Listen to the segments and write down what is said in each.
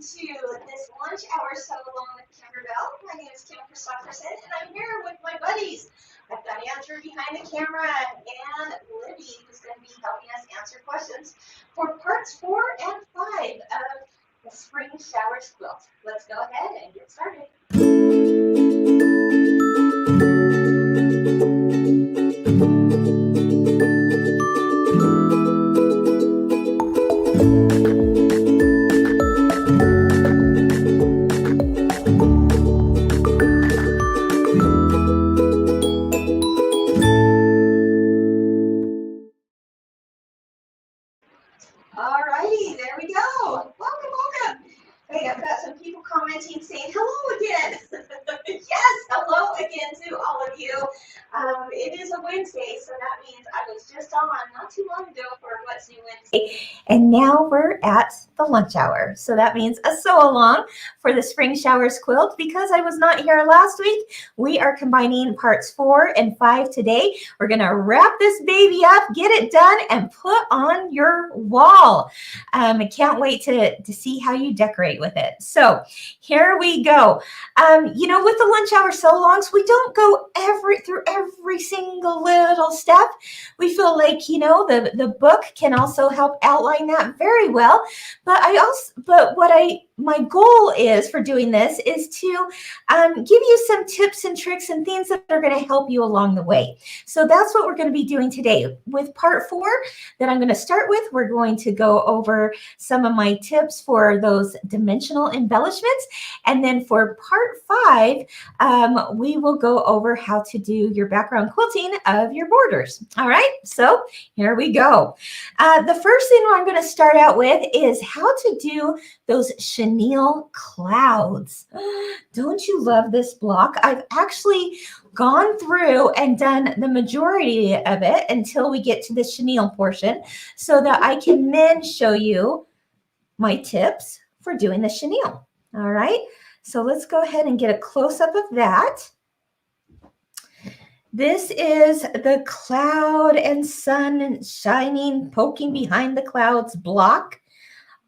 to this lunch hour so along with Kimber Bell. My name is Kim Christopherson, and I'm here with my buddies. I've got Andrew behind the camera and Libby, who's going to be helping us answer questions for parts 4 and 5 of the Spring Showers quilt. Let's go ahead and get started. Alrighty, there we go. Welcome. Hey, I've got some people commenting saying hello again. Yes, hello again to all of you. It is a Wednesday, so that means I was just on not too long ago for What's New Wednesday. And now we're at the lunch hour. So that means a sew along for the Spring Showers quilt. Because I was not here last week, we are combining parts 4 and 5 today. We're going to wrap this baby up, get it done, and put on your wall. I can't wait to see how you decorate with it. So here we go. With the lunch hour sew alongs, we don't go through every single little step. We feel like, the book can also help outline that very well. My goal is for doing this is to give you some tips and tricks and things that are going to help you along the way. So that's what we're going to be doing today. With part 4 that I'm going to start with, we're going to go over some of my tips for those dimensional embellishments. And then for part 5, we will go over how to do your background quilting of your borders. All right, so here we go. The first thing I'm going to start out with is how to do those Chenille Clouds. Don't you love this block? I've actually gone through and done the majority of it until we get to the chenille portion so that I can then show you my tips for doing the chenille. All right, so let's go ahead and get a close-up of that. This is the cloud and sun shining, poking behind the clouds block.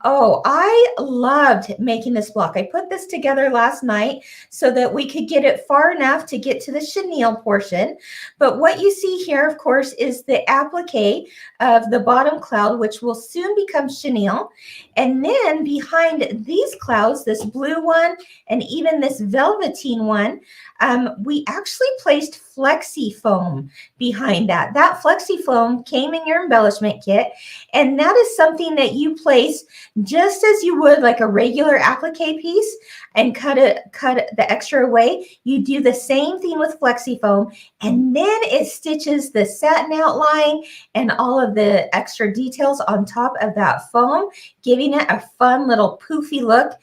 Oh, I loved making this block. I put this together last night so that we could get it far enough to get to the chenille portion. But what you see here, of course, is the applique of the bottom cloud, which will soon become chenille. And then behind these clouds, this blue one and even this velveteen one, we actually placed flexi foam behind that. That flexi foam came in your embellishment kit, and that is something that you place just as you would like a regular applique piece and cut the extra away. You do the same thing with flexi foam, and then it stitches the satin outline and all of the extra details on top of that foam, giving it a fun little poofy look.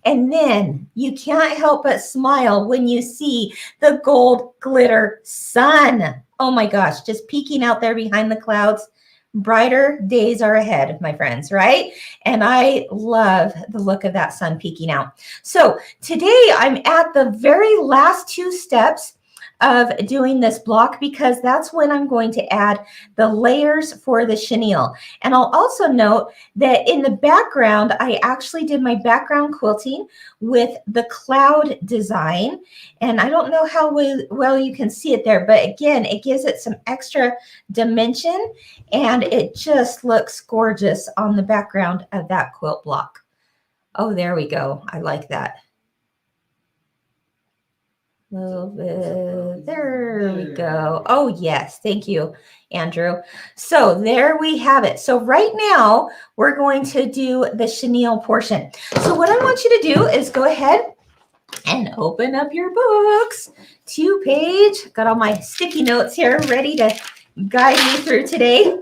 And then you can't help but smile when you see the gold glitter sun. Oh my gosh, just peeking out there behind the clouds. Brighter days are ahead, my friends, right? And I love the look of that sun peeking out. So today I'm at the very last 2 steps of doing this block because that's when I'm going to add the layers for the chenille. And I'll also note that in the background, I actually did my background quilting with the cloud design. And I don't know how well you can see it there, but again, it gives it some extra dimension and it just looks gorgeous on the background of that quilt block. Oh, there we go. I like that. A little bit. There we go. Oh, yes. Thank you, Andrew. So there we have it. So right now, we're going to do the chenille portion. So what I want you to do is go ahead and open up your books. 2-page. Got all my sticky notes here ready to guide me through today.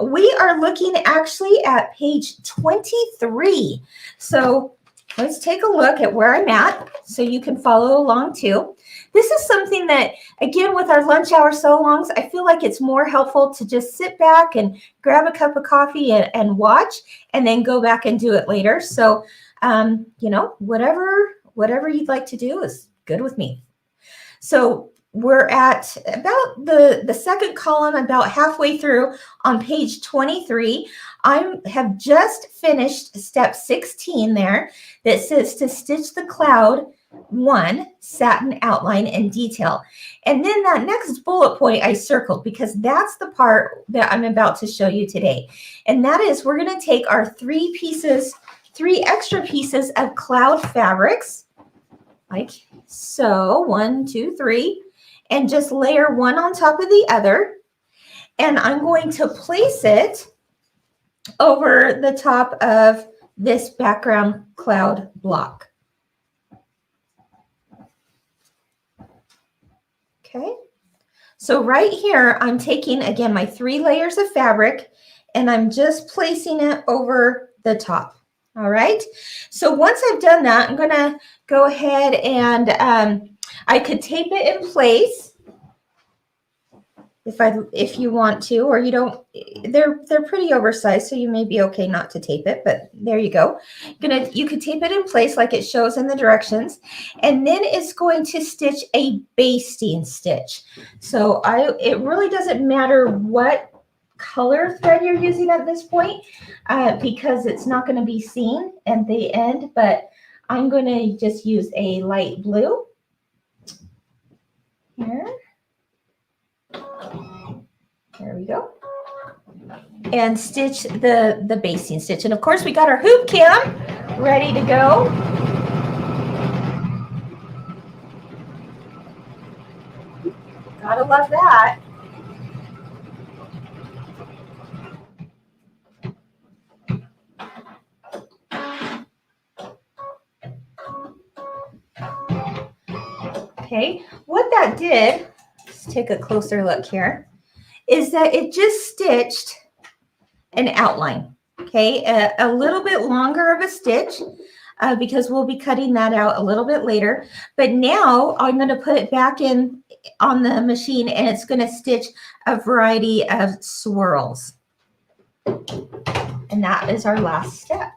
We are looking actually at page 23. So let's take a look at where I'm at so you can follow along too. This is something that, again, with our lunch hour sew-alongs, I feel like it's more helpful to just sit back and grab a cup of coffee and watch and then go back and do it later. So, whatever you'd like to do is good with me. So we're at about the second column, about halfway through on page 23. I have just finished step 16 there that says to stitch the cloud 1 satin outline and detail. And then that next bullet point I circled because that's the part that I'm about to show you today. And that is we're going to take our 3 extra pieces of cloud fabrics, like so, 1, 2, 3, and just layer one on top of the other. And I'm going to place it over the top of this background cloud block. Okay, so right here, I'm taking, again, my 3 layers of fabric, and I'm just placing it over the top. All right, so once I've done that, I'm gonna go ahead and I could tape it in place if you want to, or you don't. They're pretty oversized, so you may be okay not to tape it, but there you go. You could tape it in place like it shows in the directions, and then it's going to stitch a basting stitch. So it really doesn't matter what color thread you're using at this point because it's not going to be seen at the end, but I'm going to just use a light blue here. There we go. And stitch the basting stitch. And of course we got our hoop cam ready to go. Gotta love that. Okay, what that did, let's take a closer look here, is that it just stitched an outline, okay, a little bit longer of a stitch because we'll be cutting that out a little bit later. But now I'm going to put it back in on the machine, and it's going to stitch a variety of swirls. And that is our last step.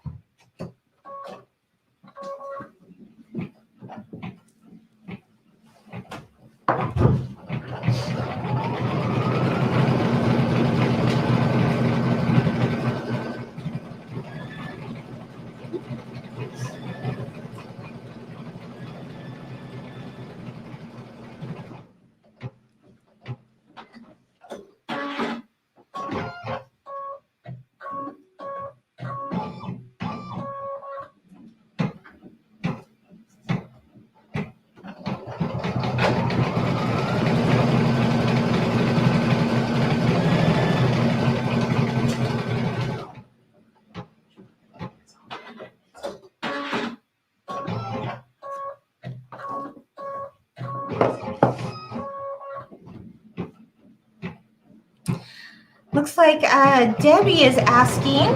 Looks like Debbie is asking.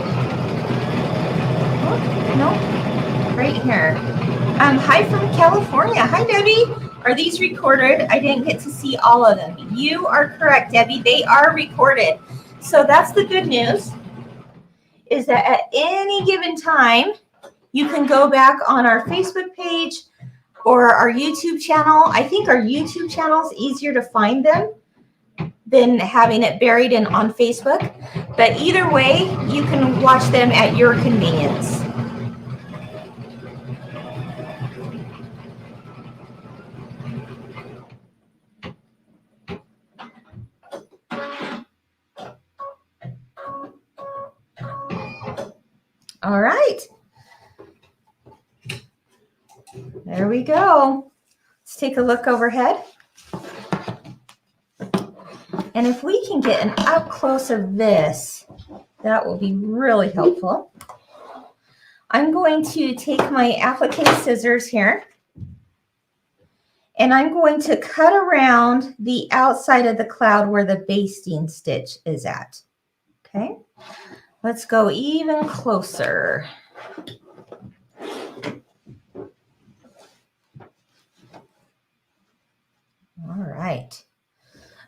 Oh, no, right here. Hi from California. Hi, Debbie. Are these recorded? I didn't get to see all of them. You are correct, Debbie. They are recorded. So that's the good news, is that at any given time, you can go back on our Facebook page or our YouTube channel. I think our YouTube channel is easier to find them than having it buried in on Facebook. But either way, you can watch them at your convenience. All right. There we go. Let's take a look overhead. And if we can get an up close of this, that will be really helpful. I'm going to take my applique scissors here, and I'm going to cut around the outside of the cloud where the basting stitch is at. Okay, let's go even closer. All right.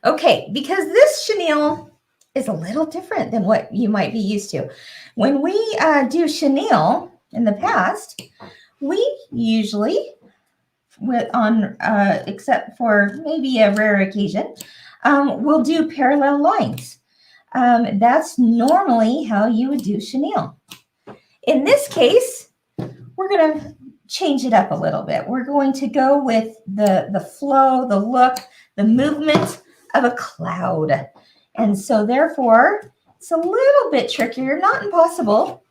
Okay, because this chenille is a little different than what you might be used to. When we do chenille in the past, we usually except for maybe a rare occasion, we'll do parallel lines. That's normally how you would do chenille. In this case, we're going to change it up a little bit. We're going to go with the flow, the look, the movement of a cloud. And so therefore, it's a little bit trickier, not impossible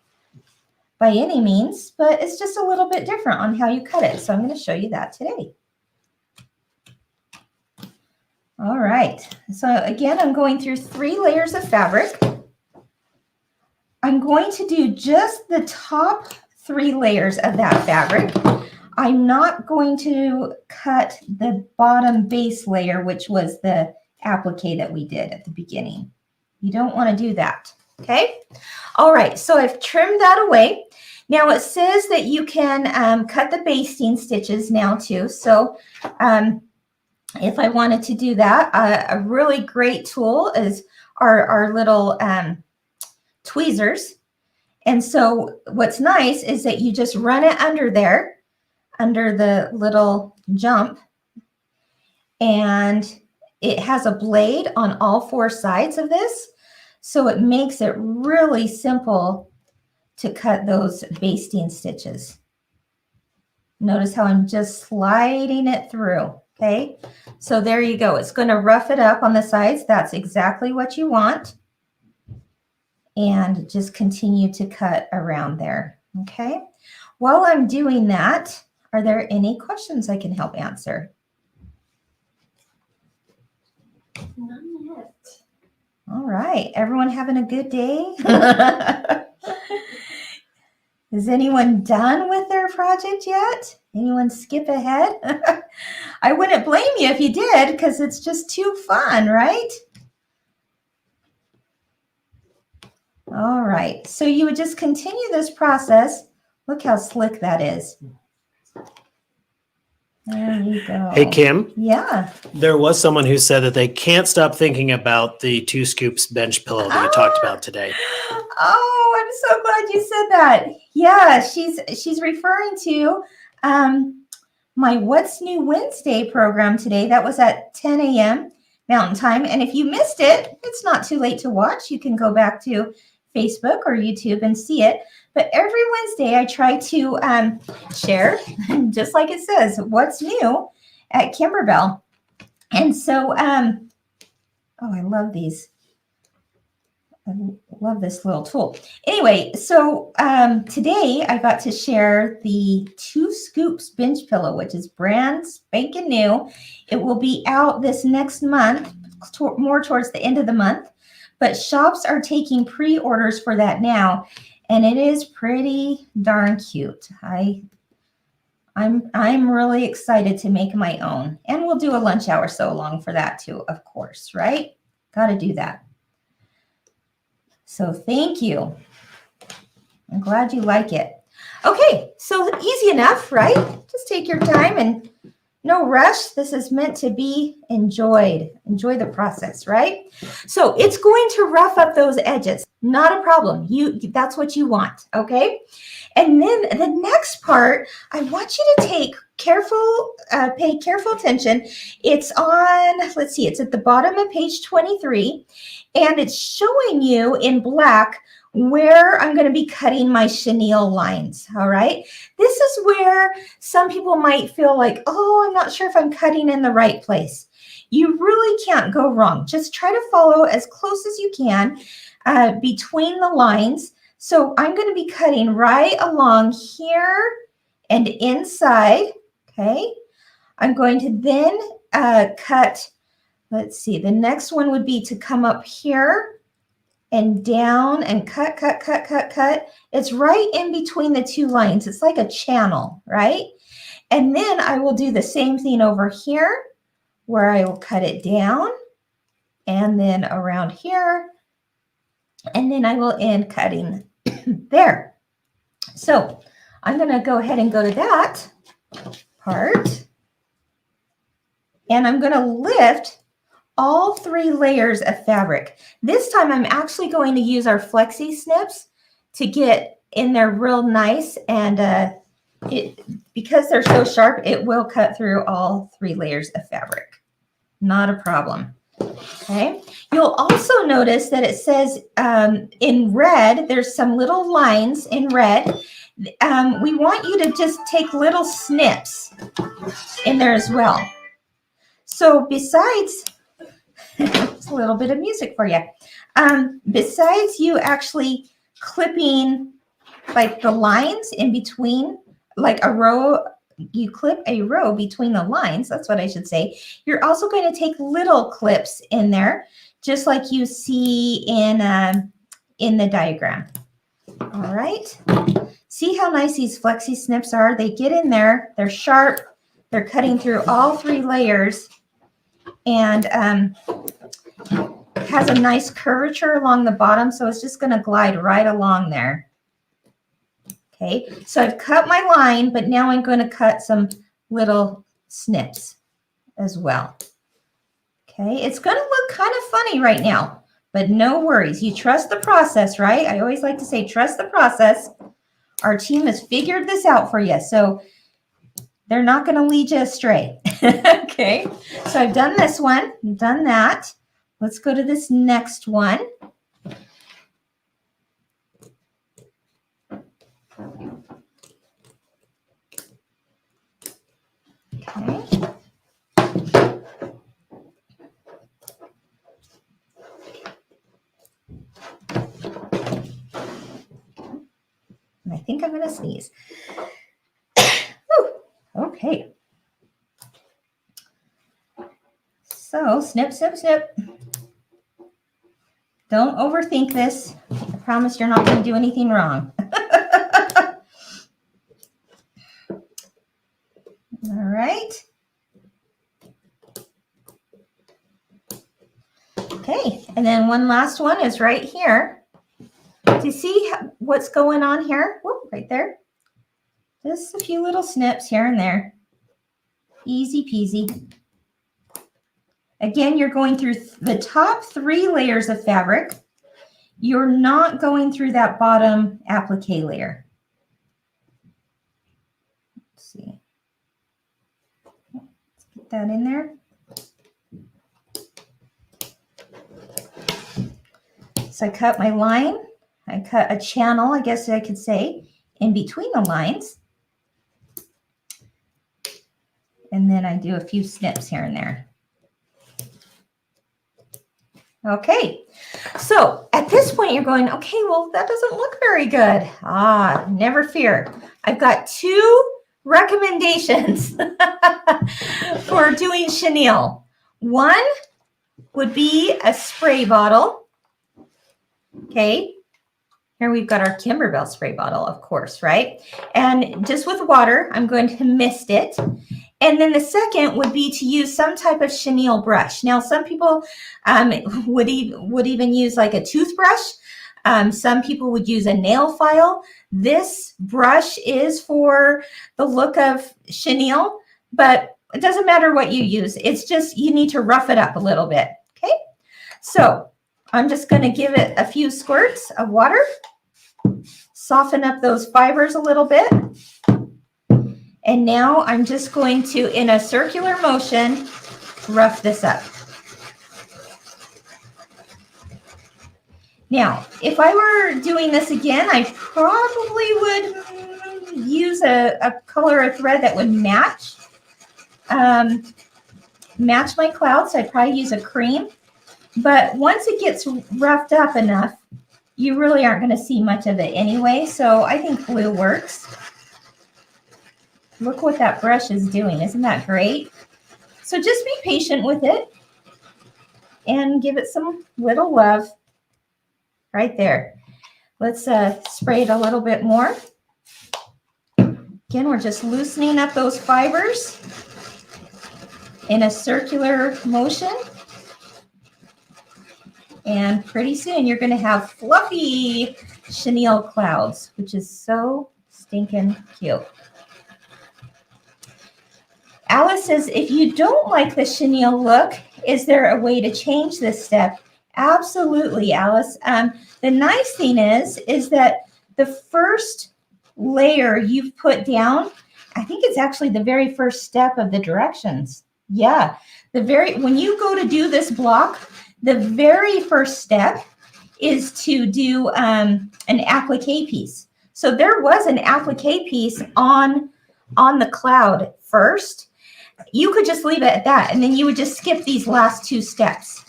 by any means, but it's just a little bit different on how you cut it. So I'm going to show you that today. All right. So again, I'm going through 3 layers of fabric. I'm going to do just the top 3 layers of that fabric. I'm not going to cut the bottom base layer, which was the applique that we did at the beginning. You don't want to do that, okay? All right, so I've trimmed that away. Now it says that you can cut the basting stitches now too. So if I wanted to do that, a really great tool is our little tweezers. And so what's nice is that you just run it under there, under the little jump, and it has a blade on all 4 sides of this. So it makes it really simple to cut those basting stitches. Notice how I'm just sliding it through, okay? So there you go. It's going to rough it up on the sides. That's exactly what you want. And just continue to cut around there, okay? While I'm doing that, are there any questions I can help answer? None yet. All right, everyone having a good day? Is anyone done with their project yet? Anyone skip ahead? I wouldn't blame you if you did, because it's just too fun, right? All right, so you would just continue this process. Look how slick that is. There you go. Hey, Kim. Yeah. There was someone who said that they can't stop thinking about the 2 scoops bench pillow that you talked about today. Oh, I'm so glad you said that. Yeah, she's referring to my What's New Wednesday program today. That was at 10 a.m. Mountain Time. And if you missed it, it's not too late to watch. You can go back to Facebook or YouTube and see it. But every Wednesday, I try to share, just like it says, what's new at Kimberbell. And so, oh, I love these. I love this little tool. Anyway, so today I got to share the 2 Scoops bench pillow, which is brand spanking new. It will be out this next month, more towards the end of the month. But shops are taking pre-orders for that now. And it is pretty darn cute. I'm really excited to make my own. And we'll do a lunch hour so long for that too, of course, right? Got to do that. So thank you. I'm glad you like it. Okay, so easy enough, right? Just take your time and no rush. This is meant to be enjoyed. Enjoy the process, right? So it's going to rough up those edges. Not a problem. That's what you want, okay? And then the next part, I want you to pay careful attention. It's on, let's see, it's at the bottom of page 23, and it's showing you in black where I'm going to be cutting my chenille lines, all right? This is where some people might feel like, oh, I'm not sure if I'm cutting in the right place. You really can't go wrong. Just try to follow as close as you can between the lines. So I'm going to be cutting right along here and inside, okay? I'm going to then cut, let's see, the next one would be to come up here and down and cut. It's right in between the 2 lines. It's like a channel, right? And then I will do the same thing over here where I will cut it down and then around here. And then I will end cutting there. So I'm going to go ahead and go to that part. And I'm going to lift all 3 layers of fabric. This time I'm actually going to use our flexi snips to get in there real nice and because they're so sharp, it will cut through all 3 layers of fabric. Not a problem. Okay. You'll also notice that it says in red, there's some little lines in red. We want you to just take little snips in there as well. So besides, it's a little bit of music for you. Besides you actually clipping like the lines in between, like a row, you clip a row between the lines, that's what I should say. You're also going to take little clips in there, just like you see in the diagram. All right. See how nice these flexi snips are? They get in there, they're sharp, they're cutting through all 3 layers, and has a nice curvature along the bottom, so it's just going to glide right along there. Okay, so I've cut my line, but now I'm going to cut some little snips as well. Okay, it's going to look kind of funny right now, but no worries. You trust the process, right? I always like to say, trust the process. Our team has figured this out for you, so they're not going to lead you astray. Okay, so I've done this one, I've done that. Let's go to this next one. Okay. I think I'm going to sneeze. Okay. So snip, snip, snip. Don't overthink this. I promise you're not going to do anything wrong. All right. Okay, and then one last one is right here. Do you see what's going on here? Whoop, right there. Just a few little snips here and there. Easy peasy. Again, you're going through the top 3 layers of fabric. You're not going through that bottom applique layer. Let's see. Let's get that in there. So I cut my line. I cut a channel, I guess I could say, in between the lines. And then I do a few snips here and there. Okay, so at this point you're going, okay, well, that doesn't look very good. Never fear. I've got 2 recommendations for doing chenille. One would be a spray bottle. Okay, here we've got our Kimberbell spray bottle, of course, right? And just with water, I'm going to mist it. And then the second would be to use some type of chenille brush. Now, some people would even use like a toothbrush. Some people would use a nail file. This brush is for the look of chenille, but it doesn't matter what you use. It's just you need to rough it up a little bit, okay? So I'm just going to give it a few squirts of water, soften up those fibers a little bit. And now I'm just going to, in a circular motion, rough this up. Now, if I were doing this again, I probably would use a color or thread that would match my clouds. I'd probably use a cream. But once it gets roughed up enough, you really aren't going to see much of it anyway. So I think blue works. Look what that brush is doing. Isn't that great? So just be patient with it and give it some little love right there. Let's spray it a little bit more. Again, we're just loosening up those fibers in a circular motion. And pretty soon you're going to have fluffy chenille clouds, which is so stinking cute. Alice says, if you don't like the chenille look, is there a way to change this step? Absolutely, Alice. The nice thing is that the first layer you've put down, I think it's actually the very first step of the directions. Yeah, when you go to do this block, the very first step is to do an applique piece. So there was an applique piece on the cloud first. You could just leave it at that, and then you would just skip these last two steps.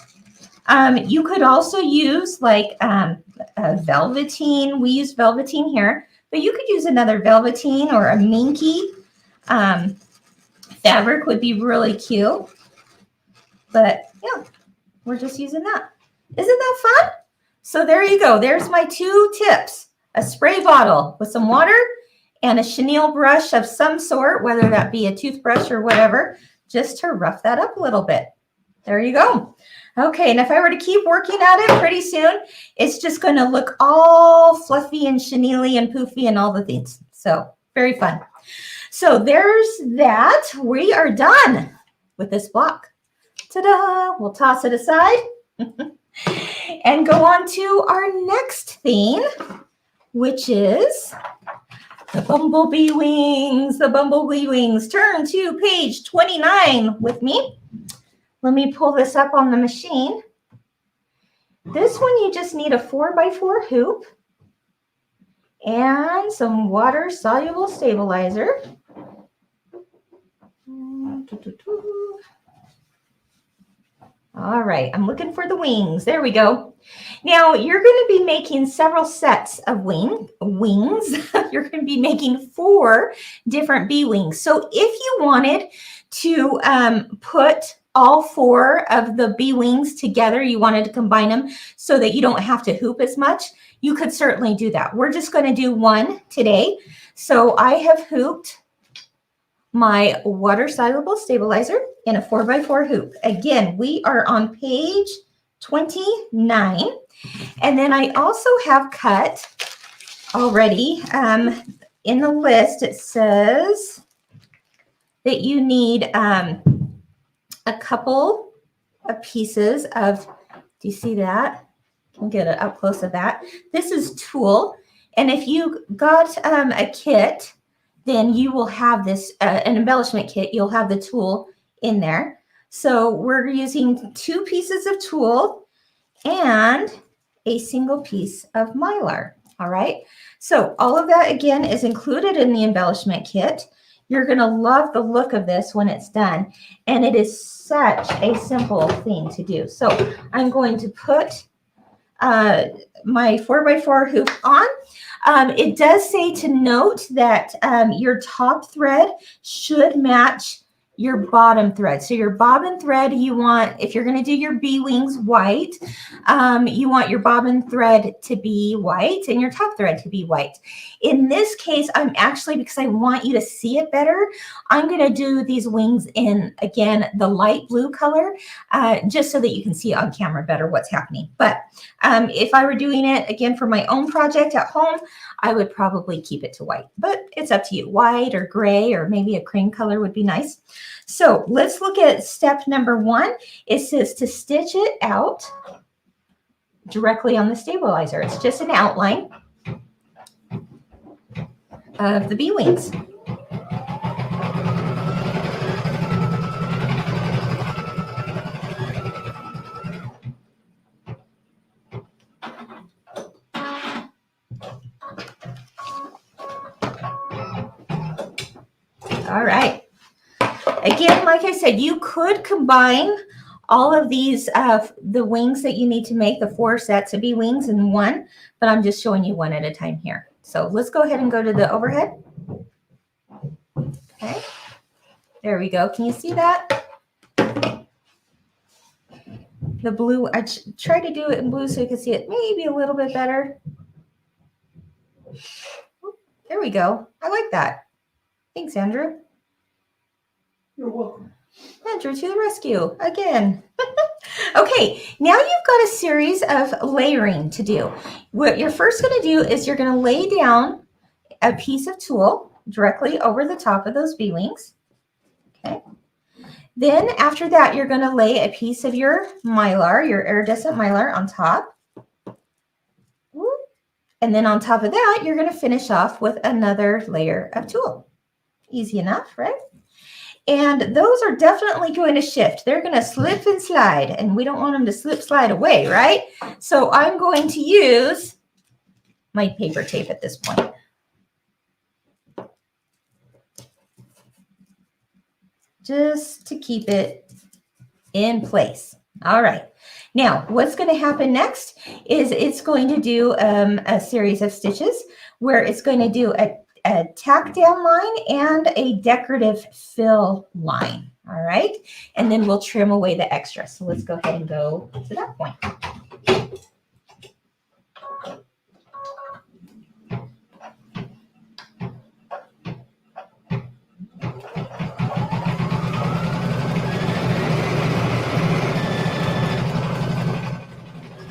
You could also use like a velveteen. We use velveteen here, but you could use another velveteen or a minky fabric would be really cute. But yeah, we're just using that. Isn't that fun? So there you go. There's my 2 tips. A spray bottle with some water and a chenille brush of some sort, whether that be a toothbrush or whatever, just to rough that up a little bit. There you go. Okay, and if I were to keep working at it, pretty soon, it's just going to look all fluffy and chenille and poofy and all the things. So very fun. So there's that. We are done with this block. Ta-da! We'll toss it aside and go on to our next theme, which is the Bumblebee Wings. The Bumblebee Wings. Turn to page 29 with me. Let me pull this up on the machine. This one, you just need a 4x4 hoop and some water-soluble stabilizer. All right, I'm looking for the wings. There we go. Now, you're going to be making several sets of wings. You're going to be making 4 different bee wings. So if you wanted to put all 4 of the bee wings together, you wanted to combine them so that you don't have to hoop as much, you could certainly do that. We're just going to do one today. So I have hooped my water-soluble stabilizer in a 4x4 hoop. Again, we are on page 29. And then I also have cut already in the list, it says that you need a couple of pieces of, do you see that? Can get it up close of that. This is tulle. And if you got a kit, then you will have this, an embellishment kit, you'll have the tulle in there. So we're using 2 pieces of tulle and a single piece of mylar. All right. So all of that, again, is included in the embellishment kit. You're going to love the look of this when it's done. And it is such a simple thing to do. So I'm going to put my 4x4 hoop on. It does say to note that your top thread should match your bottom thread. So your bobbin thread, you want, if you're going to do your bee wings white, you want your bobbin thread to be white and your top thread to be white. In this case, I'm actually, because I want you to see it better, I'm going to do these wings in, again, the light blue color, just so that you can see on camera better what's happening. But if I were doing it, again, for my own project at home, I would probably keep it to white, but it's up to you. White or gray or maybe a cream color would be nice. So let's look at step number 1. It says to stitch it out directly on the stabilizer. It's just an outline of the bee wings. All right. Again, like I said, you could combine all of these, the wings that you need to make, the 4 sets of bee wings in one, but I'm just showing you one at a time here. So let's go ahead and go to the overhead. Okay. There we go. Can you see that? The blue, I try to do it in blue so you can see it maybe a little bit better. There we go. I like that. Thanks, Andrew. You're welcome. Andrew to the rescue again. Okay, now you've got a series of layering to do. What you're first going to do is you're going to lay down a piece of tulle directly over the top of those bee wings. Okay. Then after that, you're going to lay a piece of your mylar, your iridescent mylar on top. And then on top of that, you're going to finish off with another layer of tulle. Easy enough, right? And those are definitely going to shift. They're going to slip and slide, and we don't want them to slip, slide away, right? So I'm going to use my paper tape at this point. Just to keep it in place. All right. Now, what's going to happen next is it's going to do a series of stitches where it's going to do a tack down line and a decorative fill line. All right. And then we'll trim away the extra. So let's go ahead and go to that point.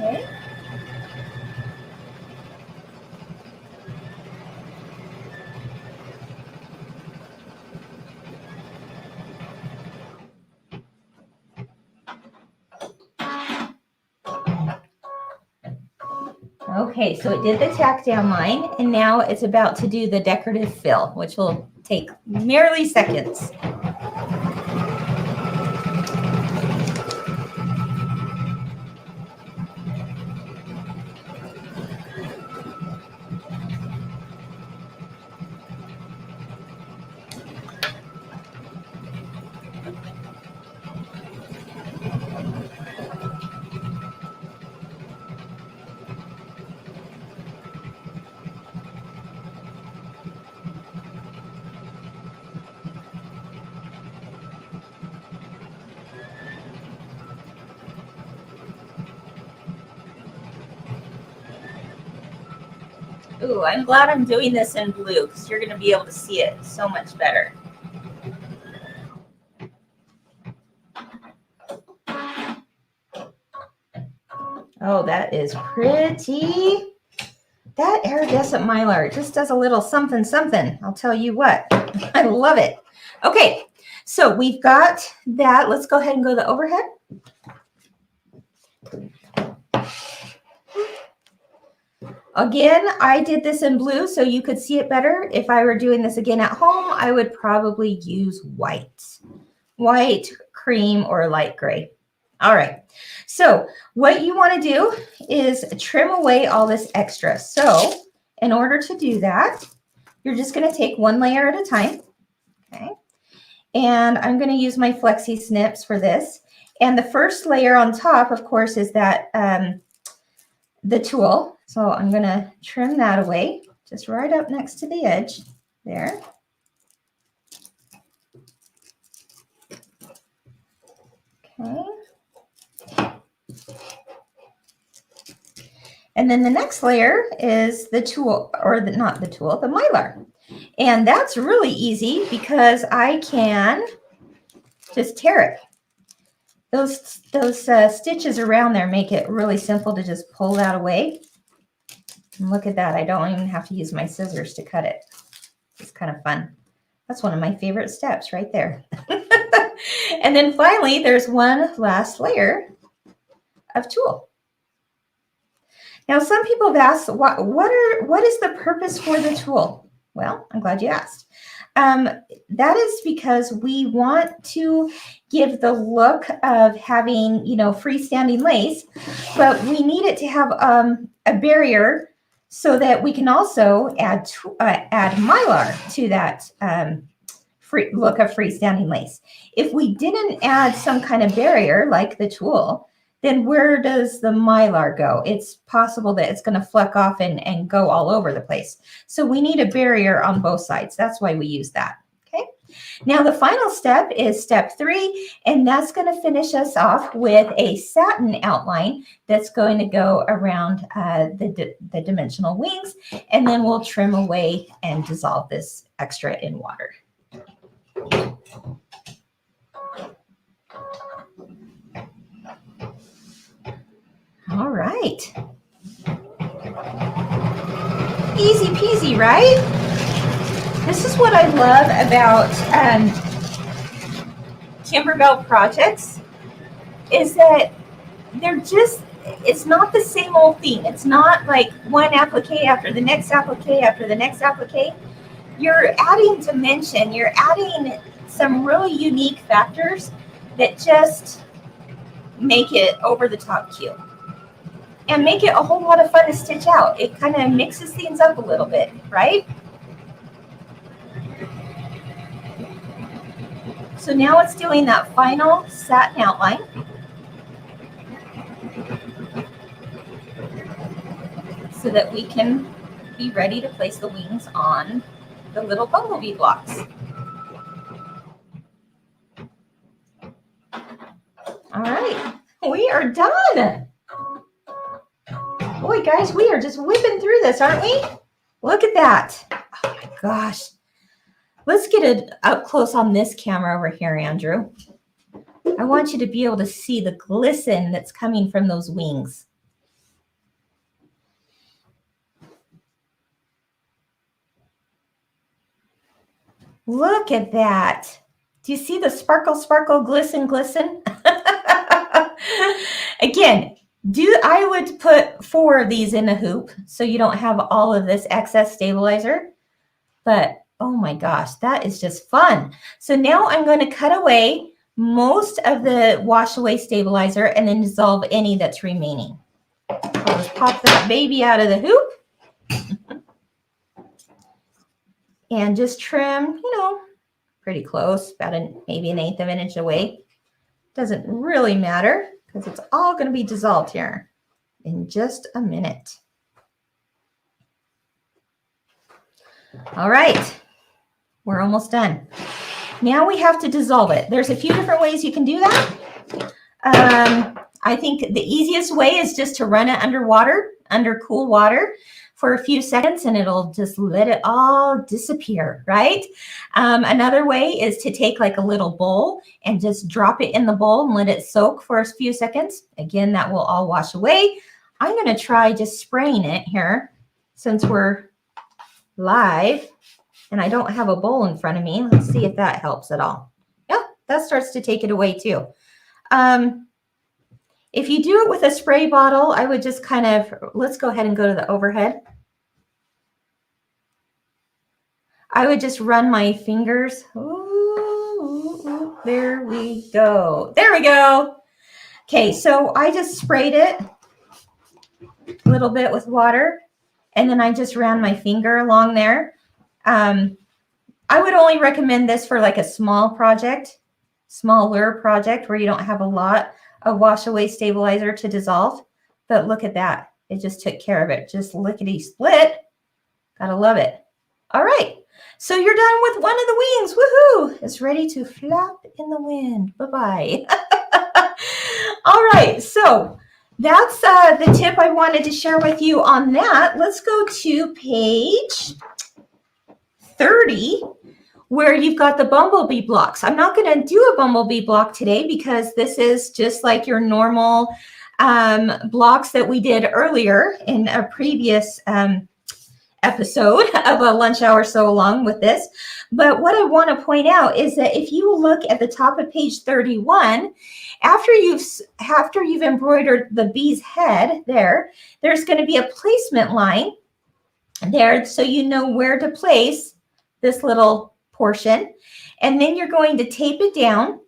Okay. Okay, so it did the tack down line, and now it's about to do the decorative fill, which will take merely seconds. Ooh, I'm glad I'm doing this in blue because you're going to be able to see it so much better. Oh, that is pretty. That iridescent mylar just does a little something, something. I'll tell you what. I love it. Okay, so we've got that. Let's go ahead and go to the overhead. Again, I did this in blue so you could see it better. If I were doing this again at home, I would probably use white. White, cream, or light gray. All right. So what you want to do is trim away all this extra. So in order to do that, you're just going to take one layer at a time. Okay. And I'm going to use my flexi snips for this. And the first layer on top, of course, is that the tulle. So I'm going to trim that away, just right up next to the edge there. Okay. And then the next layer is the tulle, or not the tulle, the mylar. And that's really easy because I can just tear it. Those stitches around there make it really simple to just pull that away. And look at that. I don't even have to use my scissors to cut it. It's kind of fun. That's one of my favorite steps right there. And then finally, there's one last layer of tulle. Now, some people have asked, what is the purpose for the tulle? Well, I'm glad you asked. That is because we want to give the look of having, freestanding lace, but we need it to have a barrier so that we can also add mylar to that look of freestanding lace. If we didn't add some kind of barrier like the tulle, then where does the mylar go? It's possible that it's going to fleck off and go all over the place. So we need a barrier on both sides. That's why we use that. Okay. Now the final step is step 3, and that's going to finish us off with a satin outline that's going to go around the dimensional wings, and then we'll trim away and dissolve this extra in water. All right. Easy peasy, right? This is what I love about Timberbell projects, is that they're just it's not the same old thing. It's not like one applique after the next applique after the next applique. You're adding dimension. You're adding some really unique factors that just make it over the top cute and make it a whole lot of fun to stitch out. It kind of mixes things up a little bit, right? So now it's doing that final satin outline. So that we can be ready to place the wings on the little bumblebee blocks. All right, we are done. Boy, guys, we are just whipping through this, aren't we? Look at that. Oh my gosh. Let's get it up close on this camera over here, Andrew. I want you to be able to see the glisten that's coming from those wings. Look at that. Do you see the sparkle, sparkle, glisten, glisten? Again, I would put 4 of these in a hoop so you don't have all of this excess stabilizer. But oh my gosh, that is just fun. So now I'm going to cut away most of the wash away stabilizer and then dissolve any that's remaining. I'll just pop that baby out of the hoop. And just trim, you know, pretty close, about maybe 1/8 of an inch away. Doesn't really matter because it's all going to be dissolved here in just a minute. All right, we're almost done. Now we have to dissolve it. There's a few different ways you can do that. I think the easiest way is just to run it under cool water for a few seconds, and it'll just let it all disappear, right? Another way is to take like a little bowl and just drop it in the bowl and let it soak for a few seconds. Again, that will all wash away. I'm going to try just spraying it here since we're live and I don't have a bowl in front of me. Let's see if that helps at all. Yeah, that starts to take it away too. If you do it with a spray bottle, I would just kind of, let's go ahead and go to the overhead. I would just run my fingers. Ooh, there we go. There we go. Okay, so I just sprayed it a little bit with water, and then I just ran my finger along there. I would only recommend this for like a smaller project where you don't have a lot of wash away stabilizer to dissolve. But look at that. It just took care of it. Just lickety split. Gotta love it. All right. So you're done with one of the wings. Woohoo! It's ready to flap in the wind. Bye-bye. All right. So that's the tip I wanted to share with you on that. Let's go to page 30. Where you've got the bumblebee blocks. I'm not going to do a bumblebee block today because this is just like your normal blocks that we did earlier in a previous episode of a lunch hour so along with this. But what I want to point out is that if you look at the top of page 31, after you've embroidered the bee's head there's going to be a placement line there so you know where to place this little portion, and then you're going to tape it down,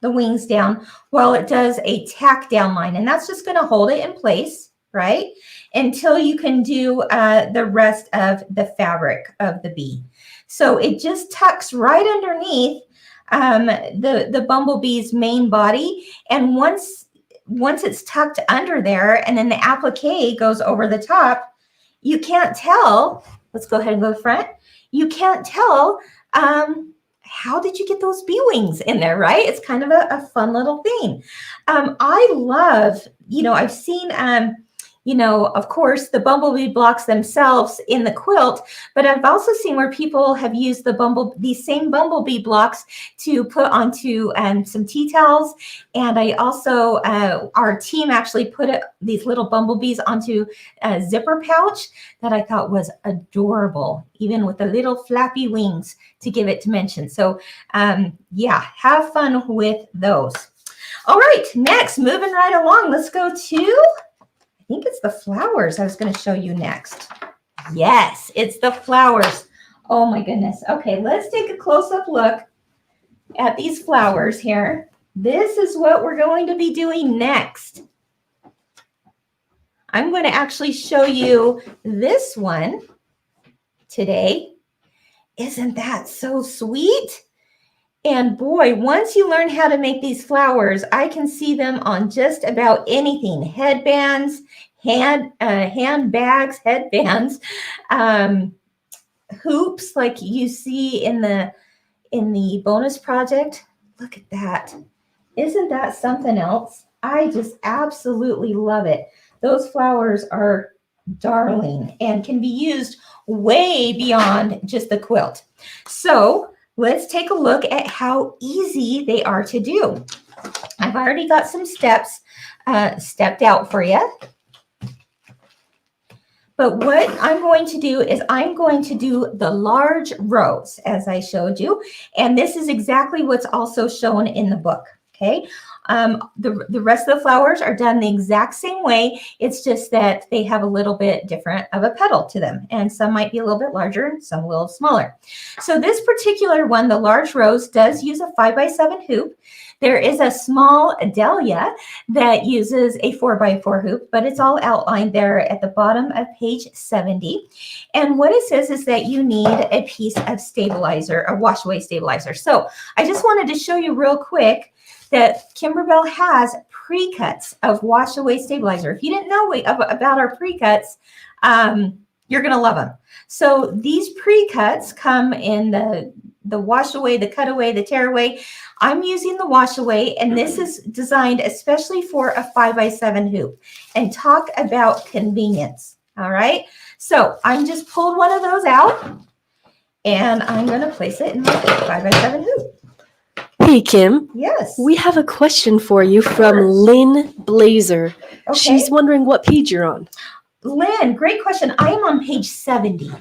the wings down, while it does a tack down line, and that's just going to hold it in place, right, until you can do the rest of the fabric of the bee. So it just tucks right underneath the bumblebee's main body, and once it's tucked under there, and then the applique goes over the top, you can't tell. Let's go ahead and go to the front. You can't tell how did you get those bee wings in there, right? It's kind of a fun little thing. I love, I've seen, of course, the bumblebee blocks themselves in the quilt, but I've also seen where people have used these same bumblebee blocks to put onto some tea towels. And I also, our team actually put these little bumblebees onto a zipper pouch that I thought was adorable, even with the little flappy wings to give it dimension. So yeah, have fun with those. All right, next, moving right along, let's go to think it's the flowers I was going to show you next. Yes, it's the flowers. Oh my goodness. Okay, let's take a close-up look at these flowers here. This is what we're going to be doing next. I'm going to actually show you this one today. Isn't that so sweet? And boy, once you learn how to make these flowers, I can see them on just about anything. Headbands, handbags, headbands, hoops like you see in the bonus project. Look at that. Isn't that something else? I just absolutely love it. Those flowers are darling and can be used way beyond just the quilt. So let's take a look at how easy they are to do. I've already got some steps stepped out for you. But what I'm going to do is I'm going to do the large rows as I showed you. And this is exactly what's also shown in the book. Okay. The rest of the flowers are done the exact same way. It's just that they have a little bit different of a petal to them. And some might be a little bit larger and some a little smaller. So this particular one, the large rose, does use a 5x7 hoop. There is a small dahlia that uses a 4x4 hoop, but it's all outlined there at the bottom of page 70. And what it says is that you need a piece of stabilizer, a wash away stabilizer. So I just wanted to show you real quick that Kimberbell has pre-cuts of wash away stabilizer. If you didn't know about our pre-cuts, you're going to love them. So these pre-cuts come in the wash away, the cutaway, the tear away. I'm using the wash away, and this is designed especially for a 5x7 hoop. And talk about convenience. All right. So I'm just pulled one of those out, and I'm going to place it in my 5x7 hoop. Hey, Kim. Yes. We have a question for you from Lynn Blazer. Okay. She's wondering what page you're on. Lynn, great question. I am on page 70.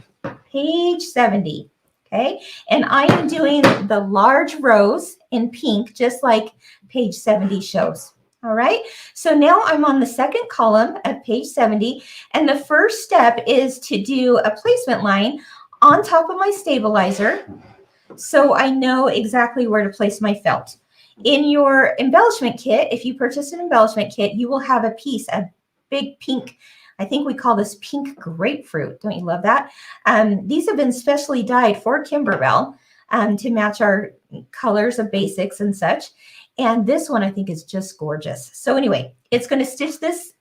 Page 70. Okay. And I am doing the large rows in pink, just like page 70 shows. All right. So now I'm on the second column of page 70. And the first step is to do a placement line on top of my stabilizer, so I know exactly where to place my felt. In your embellishment kit, if you purchase an embellishment kit, you will have a piece, a big pink, I think we call this pink grapefruit. Don't you love that? These have been specially dyed for Kimberbell to match our colors of basics and such. And this one I think is just gorgeous. So anyway, it's going to stitch this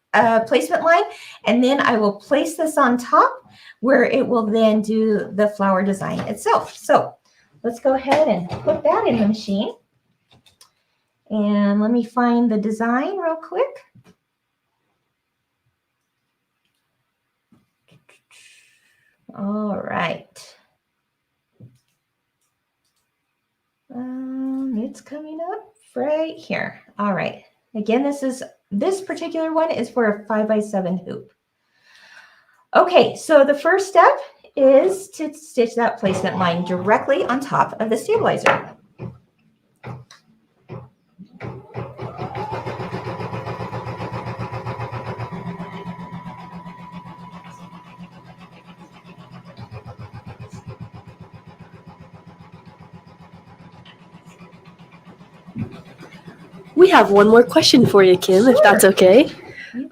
placement line, and then I will place this on top where it will then do the flower design itself. So let's go ahead and put that in the machine. And let me find the design real quick. All right. It's coming up right here. All right. Again, this particular one is for a 5x7 hoop. Okay, so the first step is to stitch that placement line directly on top of the stabilizer. We have one more question for you, Kim, if that's okay.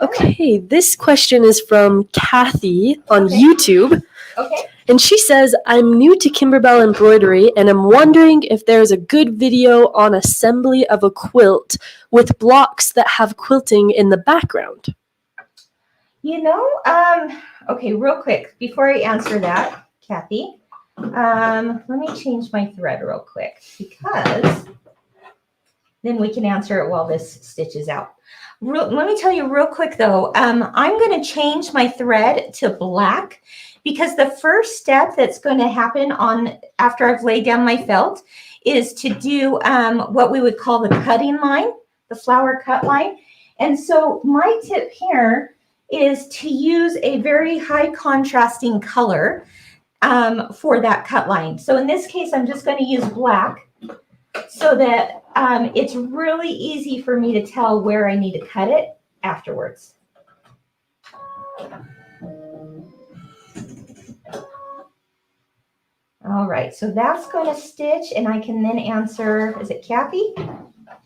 Okay, this question is from Kathy on YouTube. Okay. And she says, I'm new to Kimberbell embroidery, and I'm wondering if there's a good video on assembly of a quilt with blocks that have quilting in the background. You know, okay, real quick, before I answer that, Kathy, let me change my thread real quick, because then we can answer it while this stitches out. Let me tell you real quick though, I'm going to change my thread to black, because the first step that's going to happen after I've laid down my felt is to do what we would call the cutting line, the flower cut line. And so my tip here is to use a very high contrasting color for that cut line. So in this case, I'm just going to use black so that it's really easy for me to tell where I need to cut it afterwards. All right, so that's going to stitch, and I can then answer, is it Kathy?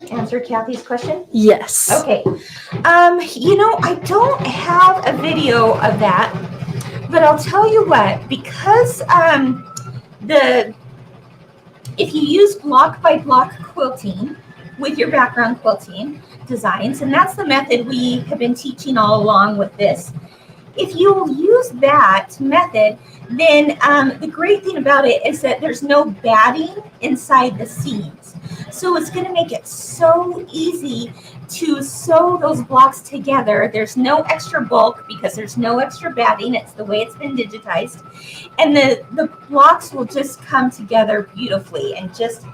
Answer Kathy's question? Yes. Okay. You know, I don't have a video of that, but I'll tell you what, because if you use block by block quilting with your background quilting designs, and that's the method we have been teaching all along with this. If you use that method, then the great thing about it is that there's no batting inside the seams. So it's going to make it so easy to sew those blocks together. There's no extra bulk because there's no extra batting. It's the way it's been digitized. And the blocks will just come together beautifully and just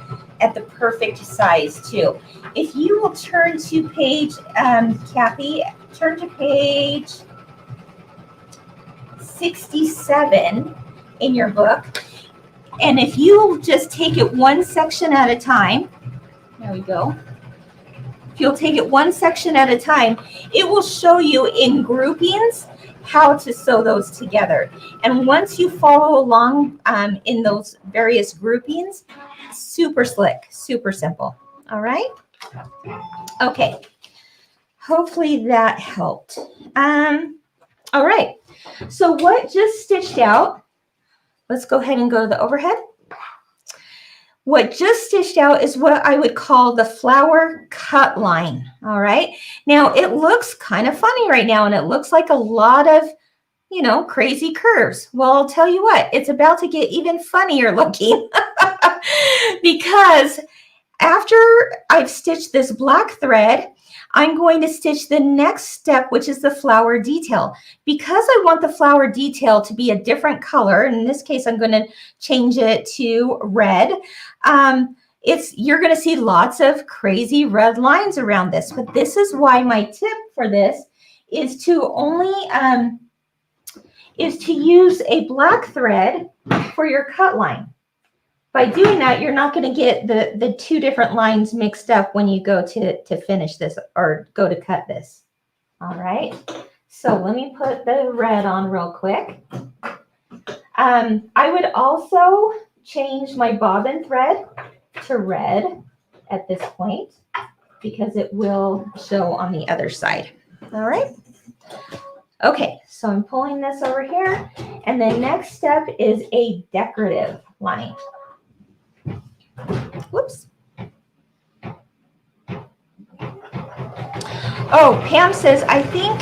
at the perfect size too. If you will turn to page, Kathy, turn to page 67 in your book. And if you just take it one section at a time, there we go. If you'll take it one section at a time, it will show you in groupings how to sew those together. And once you follow along in those various groupings, super slick, super simple. All right. Okay. Hopefully that helped. All right. So what just stitched out, let's go ahead and go to the overhead. What just stitched out is what I would call the flower cut line. All right. Now it looks kind of funny right now, and it looks like a lot of, you know, crazy curves. Well, I'll tell you what, it's about to get even funnier looking because after I've stitched this black thread, I'm going to stitch the next step, which is the flower detail. Because I want the flower detail to be a different color, in this case, I'm going to change it to red. You're going to see lots of crazy red lines around this, but this is why my tip for this is to only use a black thread for your cut line. By doing that, you're not going to get the two different lines mixed up when you go to finish this or go to cut this. All right. So let me put the red on real quick. I would also change my bobbin thread to red at this point because it will show on the other side. All right. Okay, so I'm pulling this over here, and the next step is a decorative line. Whoops. Oh, Pam says, I think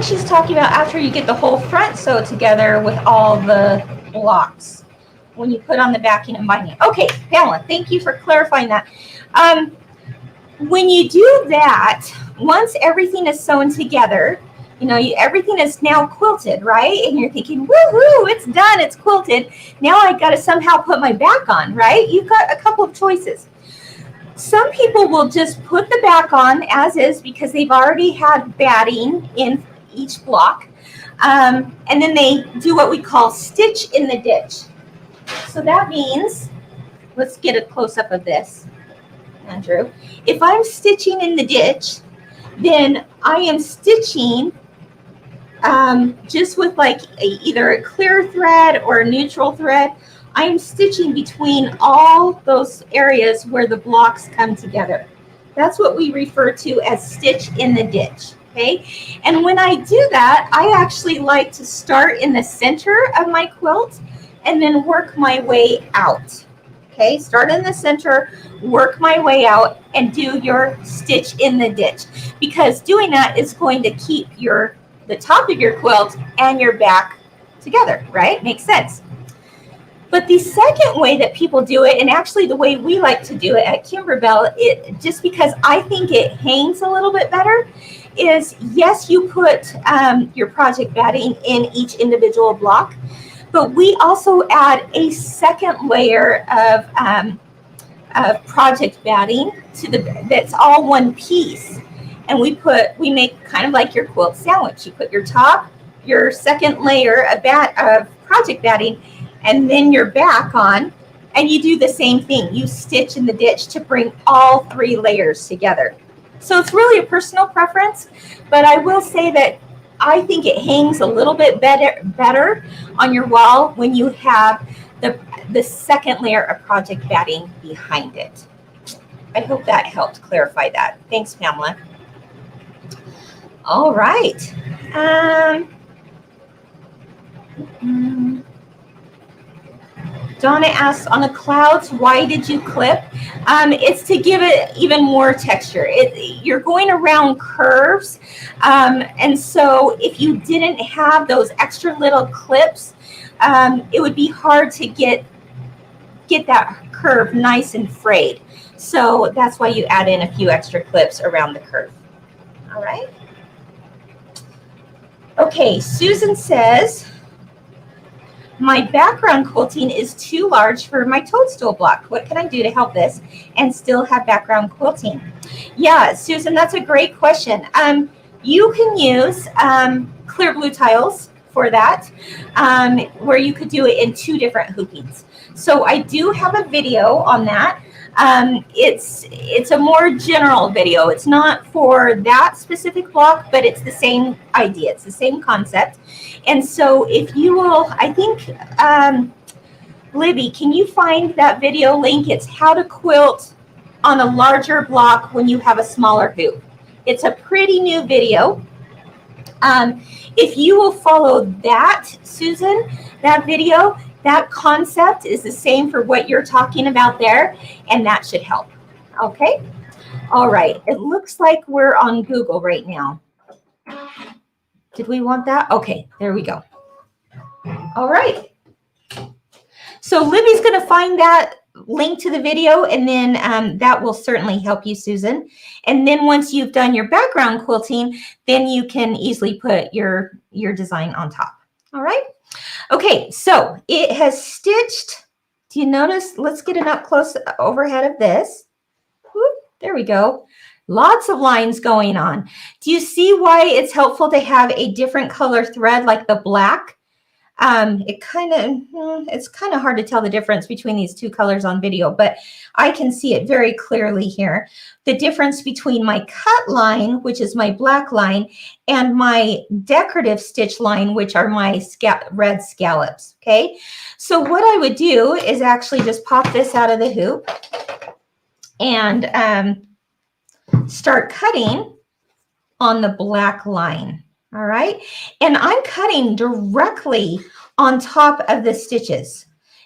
she's talking about after you get the whole front sewed together with all the blocks when you put on the backing and binding. Okay, Pamela, thank you for clarifying that. When you do that, once everything is sewn together, you know, everything is now quilted, right? And you're thinking, woohoo, it's done, it's quilted. Now I got to somehow put my back on, right? You've got a couple of choices. Some people will just put the back on as is because they've already had batting in each block. And then they do what we call stitch in the ditch. So that means, let's get a close-up of this, Andrew. If I'm stitching in the ditch, then I am stitching just with like either a clear thread or a neutral thread. I'm stitching between all those areas where the blocks come together. That's what we refer to as stitch in the ditch, okay? And when I do that, I actually like to start in the center of my quilt and then work my way out, okay? Start in the center, work my way out, and do your stitch in the ditch, because doing that is going to keep the top of your quilt and your back together, right? Makes sense. But the second way that people do it, and actually the way we like to do it at Kimberbell, just because I think it hangs a little bit better, is yes, you put your project batting in each individual block, but we also add a second layer of project batting that's all one piece. And we make kind of like your quilt sandwich. You put your top, your second layer of project batting, and then your back on, and you do the same thing. You stitch in the ditch to bring all three layers together. So it's really a personal preference, but I will say that I think it hangs a little bit better on your wall when you have the second layer of project batting behind it. I hope that helped clarify that. Thanks, Pamela. All right. Donna asks, on the clouds, why did you clip? It's to give it even more texture. You're going around curves. And so if you didn't have those extra little clips, it would be hard to get that curve nice and frayed. So that's why you add in a few extra clips around the curve. All right. Okay, Susan says, my background quilting is too large for my toadstool block. What can I do to help this and still have background quilting? Yeah, Susan, that's a great question. You can use clear blue tiles for that, where you could do it in 2 different hoopings. So I do have a video on that. It's a more general video. It's not for that specific block, but it's the same idea. It's the same concept. And so if you will, I think, Libby, can you find that video link? It's how to quilt on a larger block when you have a smaller hoop. It's a pretty new video. If you will follow that, Susan, that video, that concept is the same for what you're talking about there, and that should help. Okay? All right. It looks like we're on Google right now. Did we want that? Okay, there we go. All right. So Libby's going to find that link to the video, and then that will certainly help you, Susan. And then once you've done your background quilting, then you can easily put your design on top. All right. Okay, so it has stitched. Do you notice? Let's get an up close overhead of this. Whoop, there we go. Lots of lines going on. Do you see why it's helpful to have a different color thread like the black? It's kind of hard to tell the difference between these 2 colors on video, but I can see it very clearly here. The difference between my cut line, which is my black line, and my decorative stitch line, which are my red scallops. Okay, so what I would do is actually just pop this out of the hoop and start cutting on the black line. All right, and I'm cutting directly on top of the stitches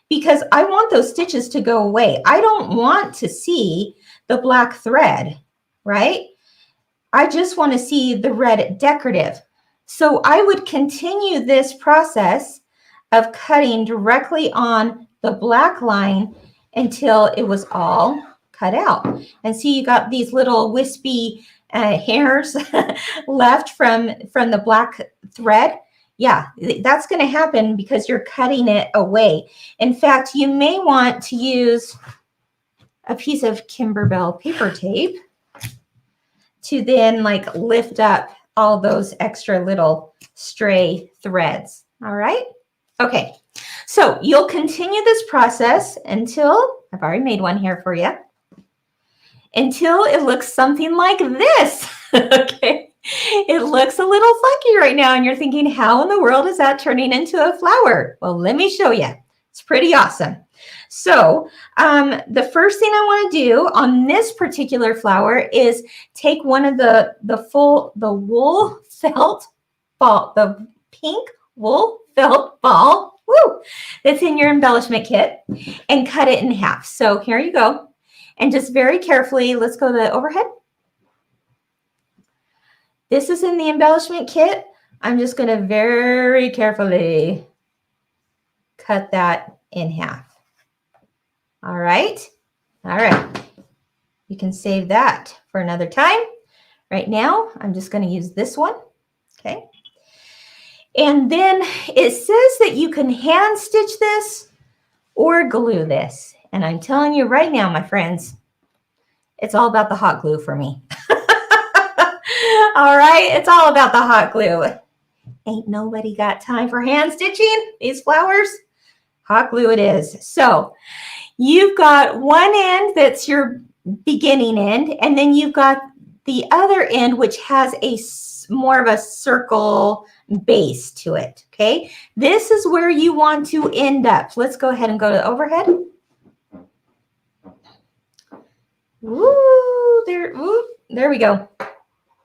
because I want those stitches to go away. I don't want to see the black thread, right? I just want to see the red decorative. So I would continue this process of cutting directly on the black line until it was all cut out. And see, you got these little wispy hairs left from the black thread. Yeah, that's going to happen because you're cutting it away. In fact, you may want to use a piece of Kimberbell paper tape to then like lift up all those extra little stray threads. All right. Okay. So you'll continue this process until, I've already made one here for you, until it looks something like this. Okay. It looks a little funky right now, and you're thinking, how in the world is that turning into a flower? Well, let me show you. It's pretty awesome. So the first thing I want to do on this particular flower is take one of the wool felt ball, the pink wool felt ball, woo, that's in your embellishment kit, and cut it in half. So here you go. And just very carefully, let's go to the overhead. This is in the embellishment kit. I'm just going to very carefully cut that in half. All right. All right. You can save that for another time. Right now, I'm just going to use this one. Okay. And then it says that you can hand stitch this or glue this. And I'm telling you right now, my friends, it's all about the hot glue for me. All right, it's all about the hot glue. Ain't nobody got time for hand stitching these flowers. Hot glue it is. So you've got one end that's your beginning end, and then you've got the other end which has a more of a circle base to it, okay? This is where you want to end up. Let's go ahead and go to overhead. Woo, there we go.